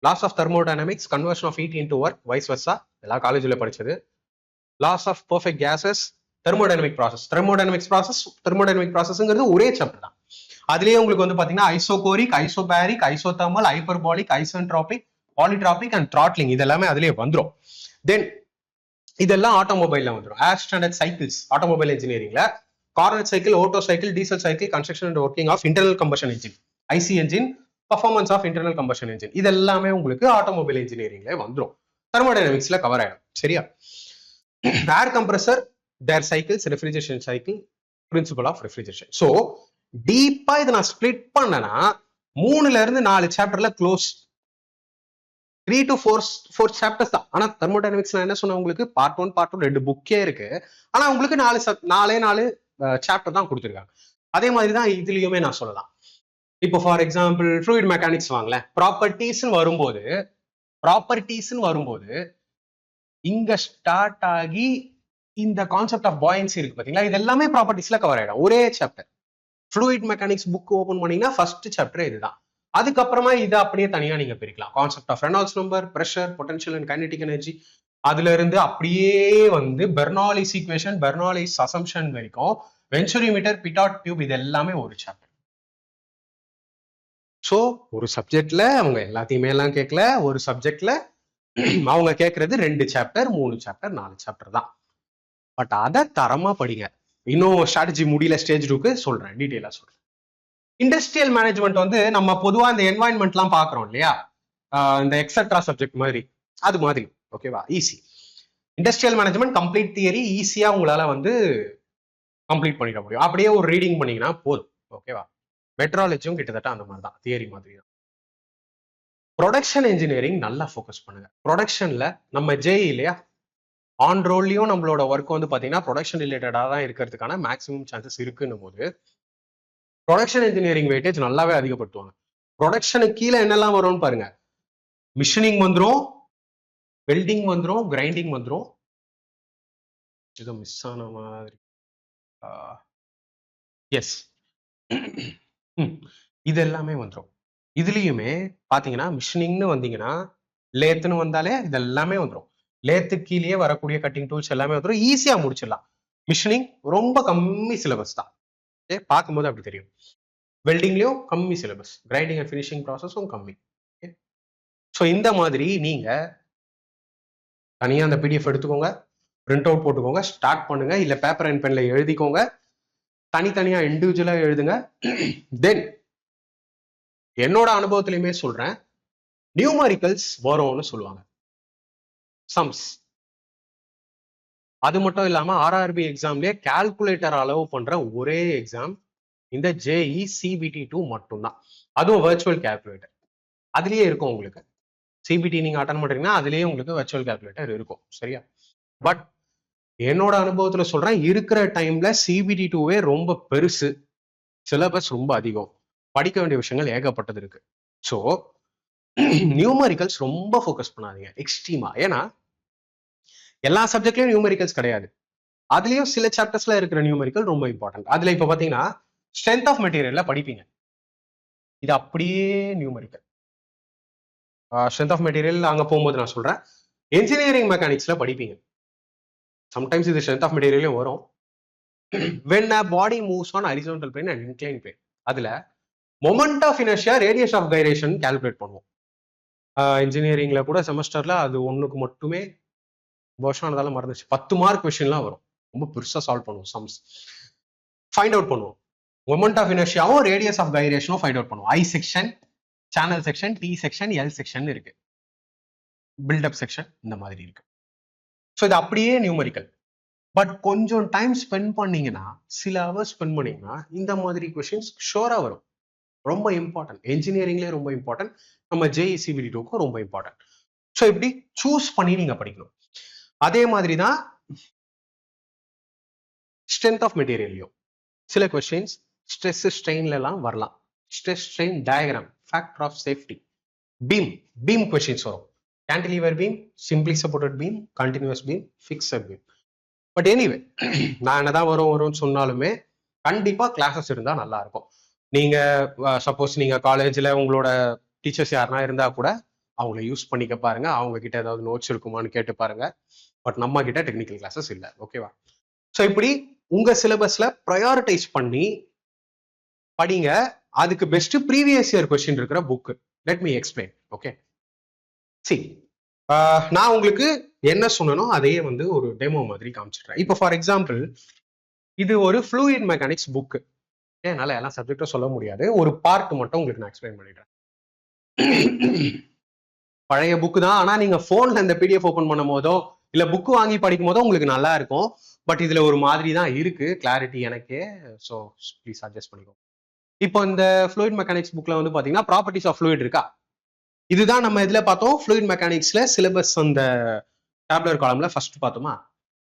laws of thermodynamics, conversion of heat into work, vice versa, எல்லா காலேஜ்ல படிச்சது. Laws of perfect gases, thermodynamic process. Thermodynamic ப்ராசஸ்ங்கிறது ஒரே சாப்டர் தான். அதுலயே உங்களுக்கு வந்து பாத்தீங்கன்னா isochoric, isobaric, isothermal, hyperbolic, isentropic, polytropic and throttling இதெல்லாமே அதுலயே வந்துடும். தென் இதெல்லாம் ஆட்டோமொபைல்ல வந்துடும். ஏர் ஸ்டாண்டர்ட் சைக்கிள்ஸ் ஆட்டோமொபைல் இன்ஜினியரிங்ல, Carnot cycle, Otto cycle, diesel cycle, construction and working of internal combustion engine, IC engine, performance of internal combustion engine, இது எல்லாமே உங்களுக்கு ஆட்டோமொபைல் இன்ஜினியரிங்ல வந்துடும். தெர்மோடைனமிக்ஸ்ல கவர் ஆயிடும். சரியா? Air compressor, their cycles, refrigeration cycle, principle of refrigeration. So டீப்பா இதை நான் split பண்ணனா 3ல இருந்து 4 சாப்டர்ல க்ளோஸ். 3 to 4 சாப்டர்ஸ் தான். ஆனா தெர்மோடைனமிக்ஸ் நான் என்ன சொன்னேன் உங்களுக்கு, பார்ட் 1 பார்ட் 2 2 புக்கே இருக்கு. ஆனா உங்களுக்கு 4 சாப்டர் தான் கொடுத்துருக்காங்க. அதே மாதிரி தான் இதுலயுமே நான் சொல்லலாம். இப்போ ஃபார் எக்ஸாம்பிள் ஃப்ளூயிட் மெக்கானிக்ஸ் வாங்கல, ப்ராப்பர்ட்டிஸ்ன்னு வரும்போது இங்க ஸ்டார்ட் ஆகி இந்த கான்செப்ட் ஆஃப் பாயன்சி இருக்கு பாத்தீங்களா, இது எல்லாமே ப்ராப்பர்ட்டிஸ்ல கவர் ஆயிடும் ஒரே chapter. Fluid mechanics book open பண்ணீங்கன்னா ஃபர்ஸ்ட் சாப்டர் இதுதான். அதுக்கப்புறமா இதை அப்படியே தனியா நீங்க பிரிக்கலாம். Concept of Reynolds number, pressure, potential and kinetic energy, அதுல இருந்து அப்படியே வந்து பெர்னாலிஸ் ஈக்குவேஷன், பெர்னாலிஸ் அசம்ப்ஷன் வரைக்கும், வென்ச்சுரிமீட்டர், பிட்டாட் டியூப், இது எல்லாமே ஒரு சாப்டர். ஸோ ஒரு சப்ஜெக்ட்ல அவங்க எல்லாத்தையுமே எல்லாம் கேட்கல, ஒரு சப்ஜெக்ட்ல அவங்க கேட்கறது 2 சாப்டர், 3 சாப்டர், 4 சாப்டர் தான். பட் அதை தரமா படிங்க. இன்னும் ஸ்ட்ராட்டஜி முடியல, ஸ்டேஜ் 2க்கு சொல்றேன், டீட்டெயிலா சொல்றேன். இண்டஸ்ட்ரியல் மேனேஜ்மெண்ட் வந்து நம்ம பொதுவா இந்த என்வாயன்மெண்ட்லாம் பாக்குறோம் இல்லையா, இந்த எக்ஸெட்ரா சப்ஜெக்ட் மாதிரி, அது மாதிரி. ஓகேவா? Easy. Industrial management complete theory ஈஸியா உங்களால வந்து கம்ப்ளீட் பண்ணிட முடியும். அப்படியே ஒரு ரீடிங் பண்ணீங்கன்னா போதும். ஓகேவா? மெட்ராலஜியும் கிட்டத்தட்ட அந்த மாதிரி தான், தியரி மாதிரி தான். ப்ரொடக்ஷன் இன்ஜினியரிங் நல்லா ஃபோக்கஸ் பண்ணுங்க. ப்ரொடக்ஷன்ல நம்ம ஜேஇ இல்லையா, ஆன் ரோல்லையும் நம்மளோட ஒர்க் வந்து பாத்தீங்கன்னா ப்ரொடக்ஷன் ரிலேட்டடா தான் இருக்கிறதுக்கான மேக்ஸிமம் சான்சஸ் இருக்குன்னும் போது ப்ரொடக்ஷன் இன்ஜினியரிங் வெயிட்டேஜ் நல்லாவே அதிகப்படுத்துவாங்க. ப்ரொடக்ஷனுக்கு கீழே என்னெல்லாம் வரும்னு பாருங்க. மிஷினிங் வந்துடும், வெல்டிங் வந்துடும், கிரைண்டிங் வந்துடும். ஏதோ மிஸ் ஆன மாதிரி. எஸ். இது எல்லாமே வந்துடும். இதுலயுமே பாத்தீங்கன்னா மிஷினிங்னு வந்தீங்கன்னா லேத்துன்னு வந்தாலே இது எல்லாமே வந்துடும். லேத்து கீழே வரக்கூடிய கட்டிங் டூல்ஸ் எல்லாமே வந்துடும். ஈஸியா முடிச்சிடலாம். மிஷினிங் ரொம்ப கம்மி சிலபஸ் தான். பார்க்கும்போது அப்படி தெரியும். வெல்டிங்லயும் கம்மி சிலபஸ், கிரைண்டிங் அண்ட் ஃபினிஷிங் ப்ராசஸும் கம்மி. ஸோ இந்த மாதிரி நீங்க தனியா அந்த பிடிஎஃப் எடுத்துக்கோங்க, பிரிண்ட் அவுட் போட்டுக்கோங்க, ஸ்டார்ட் பண்ணுங்க, இல்ல பேப்பர் அண்ட் பென்ல எழுதிக்கோங்க, தனித்தனியா இண்டிவிஜுவலா எழுதுங்க. தென் என்னோட அனுபவத்திலையுமே சொல்றேன், நியூமரிக்கல்ஸ் வரும்னு சொல்லுவாங்க, சம்ஸ். அது மட்டும் இல்லாம ஆர்ஆர்பி எக்ஸாம்லயே கால்குலேட்டர் அளவு பண்ற ஒரே எக்ஸாம் இந்த ஜேஇ சிபிடி 2 மட்டும்தான். அதுவும் வர்ச்சுவல் கால்குலேட்டர் அதுலயே இருக்கும் உங்களுக்கு. சிபிடி நீங்க அட்டன் பண்றீங்கன்னா அதுலயே உங்களுக்கு வர்ச்சுவல் கால்குலேட்டர் இருக்கும். சரியா? பட் என்னோட அனுபவத்துல சொல்றேன், இருக்கிற டைம்ல சிபிடி 2வே ரொம்ப பெருசு, சிலபஸ் ரொம்ப அதிகம், படிக்க வேண்டிய விஷயங்கள் ஏகப்பட்டது இருக்கு. ஸோ நியூமரிக்கல்ஸ் ரொம்ப ஃபோக்கஸ் பண்ணாதீங்க எக்ஸ்ட்ரீமா. ஏன்னா எல்லா சப்ஜெக்ட்லயும் நியூமரிக்கல்ஸ் கிடையாது. அதுலயும் சில சாப்டர்ஸ்ல இருக்கிற நியூமரிக்கல் ரொம்ப இம்பார்ட்டன்ட். அதுல இப்ப பாத்தீங்கன்னா ஸ்ட்ரென்த் ஆஃப் மெட்டீரியல்ல படிப்பீங்க. இது அப்படியே நியூமரிக்கல். ஸ்ட்ரென்த் ஆஃப் மெட்டீரியல் அங்க போகும்போது நான் சொல்றேன். என்ஜினியரிங் மெக்கானிக்ஸ்ல படிப்பீங்க. சம்டைம்ஸ் இது ஸ்ட்ரென்த் ஆஃப் மெட்டீரியலும் வரும். when a body moves on horizontal plane and inclined plane, அதுல moment of inertia, radius of gyration calculate பண்ணுவோம். இன்ஜினியரிங்ல கூட செமஸ்டர்ல அது ஒண்ணுக்கு மட்டுமே வருஷம் ஆனதால மறந்துச்சு. 10 மார்க் கொஸ்டின்லாம் வரும். ரொம்ப பெருசா சால்வ் பண்ணுவோம் சம்ஸ். ஃபைண்ட் அவுட் பண்ணுவோம். மொமெண்ட் ஆஃப் இனர்ஷியாவும் ரேடியஸ் ஆஃப் கைரேஷனும் ஃபைண்ட் அவுட் பண்ணுவோம். I section, channel section, T section, L section இருக்கு, பில்டப் செக்ஷன் இந்த மாதிரி இருக்கு. ஸோ இது அப்படியே நியூமரிக்கல். பட் கொஞ்சம் டைம் ஸ்பெண்ட் பண்ணீங்கன்னா, சில ஹவர்ஸ் ஸ்பெண்ட் பண்ணீங்கன்னா இந்த மாதிரி கொஸ்டின்ஸ் ஷோரா வரும். ரொம்ப இம்பார்ட்டன்ட். என்ஜினியரிங்லேயே ரொம்ப இம்பார்ட்டன்ட். நம்ம ஜேஇசிபிடி 2க்கும் ரொம்ப இம்பார்ட்டன்ட். ஸோ இப்படி சூஸ் பண்ணி நீங்க படிக்கணும். அதே மாதிரி தான் ஸ்ட்ரென்த் ஆஃப் மெட்டீரியல்லையும் சில கொஸ்டின்ஸ் ஸ்ட்ரெஸ் ஸ்ட்ரெயின்ல எல்லாம் வரலாம். Stress strain diagram, factor of safety, beam questions வரும். Cantilever beam, simply supported beam, continuous beam, fixed beam. But anyway நான் என்னதான் வரும்னு சொன்னாலுமே கண்டிப்பா கிளாஸஸ் இருந்தா நல்லா இருக்கும். நீங்க சப்போஸ் நீங்க காலேஜ்ல உங்களோட டீச்சர்ஸ் யாருனா இருந்தா கூட அவங்கள யூஸ் பண்ணிக்க பாருங்க. அவங்க கிட்ட ஏதாவது நோட்ஸ் இருக்குமான்னு கேட்டு பாருங்க. பட் நம்ம கிட்ட டெக்னிக்கல் கிளாஸஸ் இல்லை. ஓகேவா? ஸோ இப்படி உங்க சிலபஸ்ல ப்ரையாரிட்டைஸ் பண்ணி படிங்க. அதுக்கு பெஸ்ட் ப்ரீவியஸ் இயர் கொஸ்டின் இருக்கிற book. Let me explain. Okay, C நான் உங்களுக்கு என்ன சொன்னனோ அதையே வந்து ஒரு டெமோ மாதிரி காமிச்சிடுறேன். இப்போ ஃபார் எக்ஸாம்பிள் இது ஒரு ஃப்ளூயிட் மெக்கானிக்ஸ் புக்கு. என்னால எல்லா சப்ஜெக்டும் சொல்ல முடியாது, ஒரு பார்ட் மட்டும் உங்களுக்கு நான் எக்ஸ்பிளைன் பண்ணிடுறேன். பழைய புக்கு தான், ஆனா நீங்க போன்ல இந்த பிடிஎஃப் ஓபன் பண்ணும் போதோ இல்ல புக் வாங்கி படிக்கும் போதோ உங்களுக்கு நல்லா இருக்கும். பட் இதுல ஒரு மாதிரி தான் இருக்கு கிளாரிட்டி எனக்கே. ஸோ ப்ளீஸ் அட்ஜஸ்ட் பண்ணிக்கோ. இப்போ இந்த ஃப்ளூயிட் மெக்கானிக்ஸ் புக்ல வந்து பாத்தீங்கன்னா ப்ராப்பர்ட்டிஸ் ஆஃப் ஃப்ளூயிட் இருக்கா? இதுதான் நம்ம இதுல பார்த்தோம். ஃப்ளூயிட் மெக்கானிக்ஸ்ல சிலபஸ் அந்த டேப்லர் காலம்ல ஃபர்ஸ்ட் பார்த்தோமா?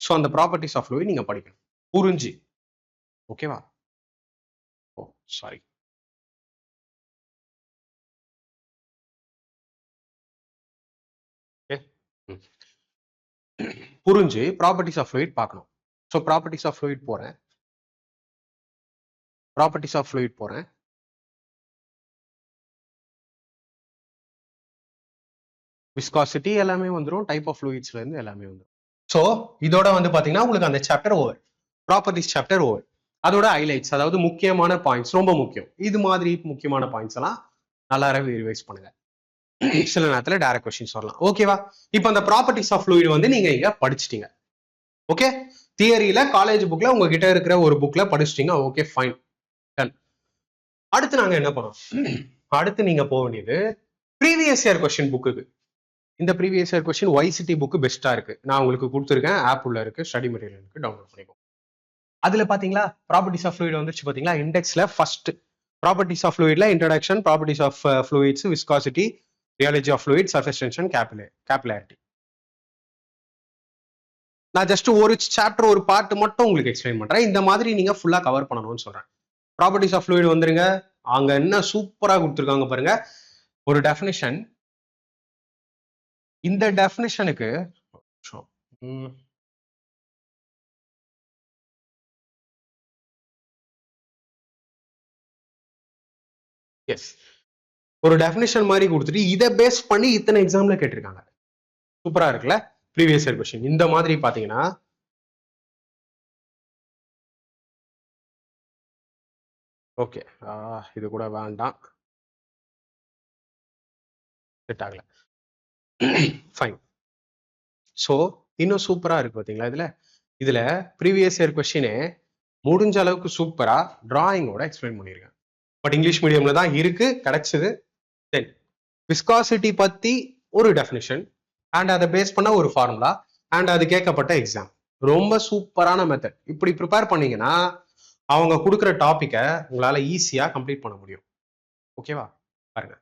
ஸோ அந்த ப்ராப்பர்ட்டிஸ் ஆஃப் ஃப்ளூயிட் நீங்க படிக்கணும் புரிஞ்சு. ஓகேவா? ஓ சாரி. புரிஞ்சு ப்ராப்பர்ட்டிஸ் ஆஃப் ஃப்ளூயிட் பார்க்கணும். ஸோ ப்ராப்பர்ட்டிஸ் ஆஃப் ஃப்ளூயிட் போறேன். ப்ராப்பர்ட்டிஸ் ஆஃப் ஃப்ளூயிட் போறேன். விஸ்காசிட்டி எல்லாமே வந்துடும். டைப் ஆஃப் ஃப்ளூயிட்ஸ்ல இருந்து எல்லாமே வந்துடும். ஸோ இதோட வந்து பாத்தீங்கன்னா உங்களுக்கு அந்த chapter over, properties chapter over. அதோட ஹைலைட்ஸ், அதாவது முக்கியமான பாயிண்ட்ஸ் ரொம்ப முக்கியம். இது மாதிரி முக்கியமான பாயிண்ட்ஸ் எல்லாம் நல்லாவே ரிவைஸ் பண்ணுங்க. சில நேரத்துல டைரக்ட் கொஸ்டின்ஸ் வரலாம். ஓகேவா? இப்போ அந்த ப்ராப்பர்ட்டிஸ் ஆஃப் ஃப்ளூயிட் வந்து நீங்க இங்க படிச்சிட்டீங்க. ஓகே, தியரியில காலேஜ் புக்ல உங்ககிட்ட இருக்கிற ஒரு புக்ல படிச்சிட்டீங்க. Okay fine, ton. அடுத்து நாங்க என்ன பண்ணோம்? அடுத்து நீங்க போக வேண்டியது ப்ரீவியஸ் இயர் கொஸ்டின் புக்கு. இந்த previous year question YCT book பெஸ்டா இருக்கு. நான் உங்களுக்கு கொடுத்துருக்கேன், ஆப் உள்ள இருக்கு, ஸ்டடி மெட்டீரியல் இருக்கு, டவுன்லோட் பண்ணிக்கோ. அதுல பாத்தீங்களா ப்ராப்பர்ட்டிஸ் ஆஃப் ஃப்ளூயிட் வந்துச்சு பாத்தீங்களா? இண்டெக்ஸ்ல ஃபர்ஸ்ட் ப்ராப்பர்ட்டிஸ் ஆஃப் ஃப்ளூயிட்ல introduction, properties of fluids, viscosity, rheology of fluid, surface tension, capillarity. நான் ஜஸ்ட் ஒரு சாப்டர் ஒரு பார்ட் மட்டும் உங்களுக்கு எக்ஸ்பிளைன் பண்றேன். இந்த மாதிரி நீங்க ஃபுல்லா கவர் பண்ணணும்னு சொல்றேன். ப்ராப்பர்ட்டிஸ் ஆஃப் ஃப்ளூயிட் வந்துருங்க. அங்க என்ன சூப்பரா கொடுத்துருக்காங்க பாருங்க, ஒரு டெஃபினிஷன். இந்த டெஃபினிஷனுக்கு எஸ், ஒரு டெஃபினிஷன் மாதிரி கொடுத்துட்டு இதை பேஸ் பண்ணி இத்தனை எக்ஸாம்ல கேட்டிருக்காங்க. சூப்பரா இருக்குல்ல? ப்ரீவியஸ் இயர் கொஸ்டின் இந்த மாதிரி பாத்தீங்கன்னா ஓகே, இது கூட வேண்டாம், செட் ஆகல. ஃபைன். ஸோ இன்னும் சூப்பரா இருக்கு பாத்தீங்களா? இதுல ப்ரீவியஸ் இயர் கொஸ்டினே முடிஞ்ச அளவுக்கு சூப்பரா டிராயிங்கோட எக்ஸ்பிளைன் பண்ணியிருக்கேன். பட் இங்கிலீஷ் மீடியம்ல தான் இருக்கு, கிடைச்சது. தென் விஸ்காசிட்டி பத்தி ஒரு டெஃபினிஷன் அண்ட் அதை பேஸ் பண்ண ஒரு ஃபார்முலா அண்ட் அது கேட்கப்பட்ட எக்ஸாம். ரொம்ப சூப்பரான மெத்தட். இப்படி ப்ரிப்பேர் பண்ணீங்கன்னா அவங்க கொடுக்குற டாப்பிக்கை உங்களால ஈஸியா கம்ப்ளீட் பண்ண முடியும். ஓகேவா? பாருங்க.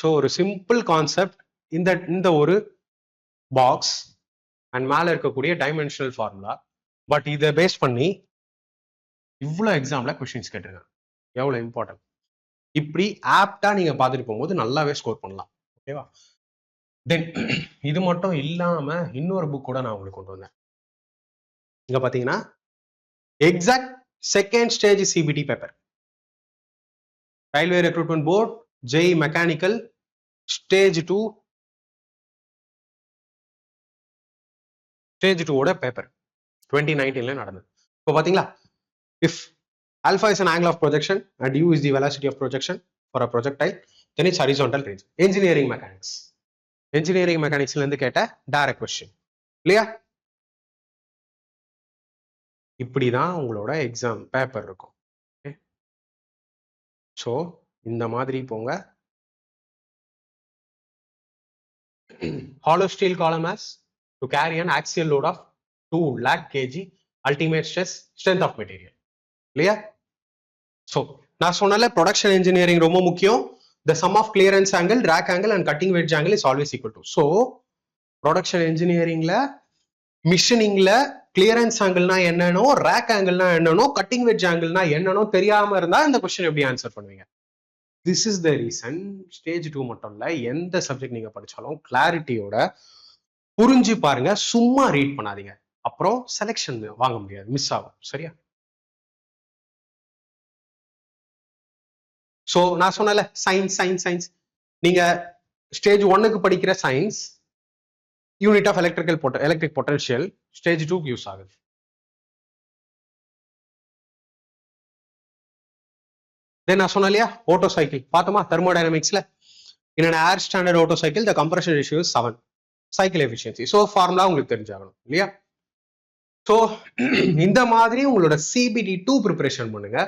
ஸோ ஒரு சிம்பிள் கான்செப்ட், இந்த ஒரு பாக்ஸ் அண்ட் மேல இருக்கக்கூடிய டைமென்ஷனல் ஃபார்முலா. பட் இதை பேஸ் பண்ணி இவ்வளோ எக்ஸாம்ல கொஸ்டின்ஸ் கேட்டிருக்காங்க. எவ்வளோ இம்பார்ட்டன்ட். இப்படி ஆப்டா நீங்க பார்த்துட்டு போகும்போது நல்லாவே ஸ்கோர் பண்ணலாம். ஓகேவா? தென் இது மட்டும் இல்லாம இன்னொரு புக் கூட நான் உங்களுக்கு கொண்டு வந்தேன். இங்க பாத்தீங்கன்னா exact second stage CBT paper, railway recruitment board, JE mechanical stage 2 ஓட பேப்பர் 2019 நடந்தது. இப்போ பாத்தீங்களா, if alpha is an angle of projection and u is the velocity of projection for a projectile, then it's horizontal range. engineering mechanicsல இருந்து கேட்ட direct question இல்லையா? இப்படிதான் உங்களோட exam paper இருக்கும். ஸோ இந்த மாதிரி போங்க. hollow steel column has to carry an axial load of 2 lakh kg, ultimate strength of material இல்லையா? ஸோ நான் சொன்னால ப்ரொடக்ஷன் இன்ஜினியரிங் ரொம்ப முக்கியம். the sum of clearance angle, rack angle and cutting wedge angle is always equal to. so production இன்ஜினியரிங்ல மிஷினிங்ல clearance ஆங்கிள்னா என்னன்னோ, rake ஆங்கிள்னா என்னன்னோ, கட்டிங் வெட்ஜ் ஆங்கிள்னா என்னன்னோ தெரியாம இருந்தா இந்த கொஸ்டின் எப்படி ஆன்சர் பண்ணுவீங்க? This is the reason stage 2 மட்டும் இல்ல, எந்த சப்ஜெக்ட் நீங்க படிச்சாலும் கிளாரிட்டியோட புரிஞ்சு பாருங்க, சும்மா ரீட் பண்ணாதீங்க. அப்புறம் செலெக்ஷன் வாங்க முடியாது, மிஸ் ஆகும். சரியா? ஸோ நான் சொன்னல சயின்ஸ் நீங்க ஸ்டேஜ் 1க்கு படிக்கிற science unit of electric potential stage 2க்கு யூஸ் ஆகுது. தென் நான் சொன்னேன் இல்லையா, ஓட்டோ சைக்கிள் பார்த்தோமா தெர்மோடைனமிக்ஸ்ல. In an air standard auto cycle the compression ratio is 7, cycle efficiency. So formula உங்களுக்கு தெரிஞ்சாகணும் இல்லையா? ஸோ இந்த மாதிரி உங்களோட சிபிடி 2 ப்ரிப்பரேஷன் பண்ணுங்க.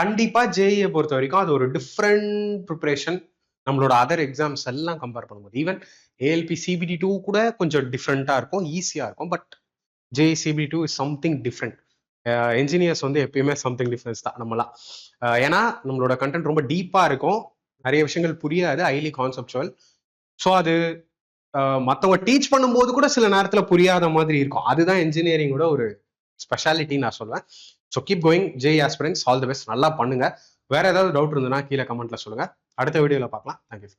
கண்டிப்பா ஜேஇயை பொறுத்த வரைக்கும் அது ஒரு டிஃப்ரெண்ட் ப்ரிப்பரேஷன். நம்மளோட அதர் எக்ஸாம்ஸ் எல்லாம் கம்பேர் பண்ணும்போது ஈவன் ஏஎல்பி சிபிடி 2 கூட கொஞ்சம் டிஃப்ரெண்டா இருக்கும், ஈஸியா இருக்கும். But JE CBT 2 is something different. Engineers வந்து எப்பயுமே சம்திங் டிஃப்ரென்ஸ் தான் நம்மளாம். ஏன்னா நம்மளோட கண்டென்ட் ரொம்ப டீப்பா இருக்கும், நிறைய விஷயங்கள் புரியாது, ஹைலி கான்செப்சுவல். ஸோ அது மற்றவங்க டீச் பண்ணும்போது கூட சில நேரத்தில் புரியாத மாதிரி இருக்கும். அதுதான் என்ஜினியரிங்கோட ஒரு ஸ்பெஷாலிட்டி நான் சொல்லுவேன். So keep going JE aspirants, all the best. நல்லா பண்ணுங்க. வேற ஏதாவது டவுட் இருந்ததுன்னா கீழே கமெண்ட்ல சொல்லுங்க. அடுத்த வீடியோவில் பார்க்கலாம். தேங்க்யூ.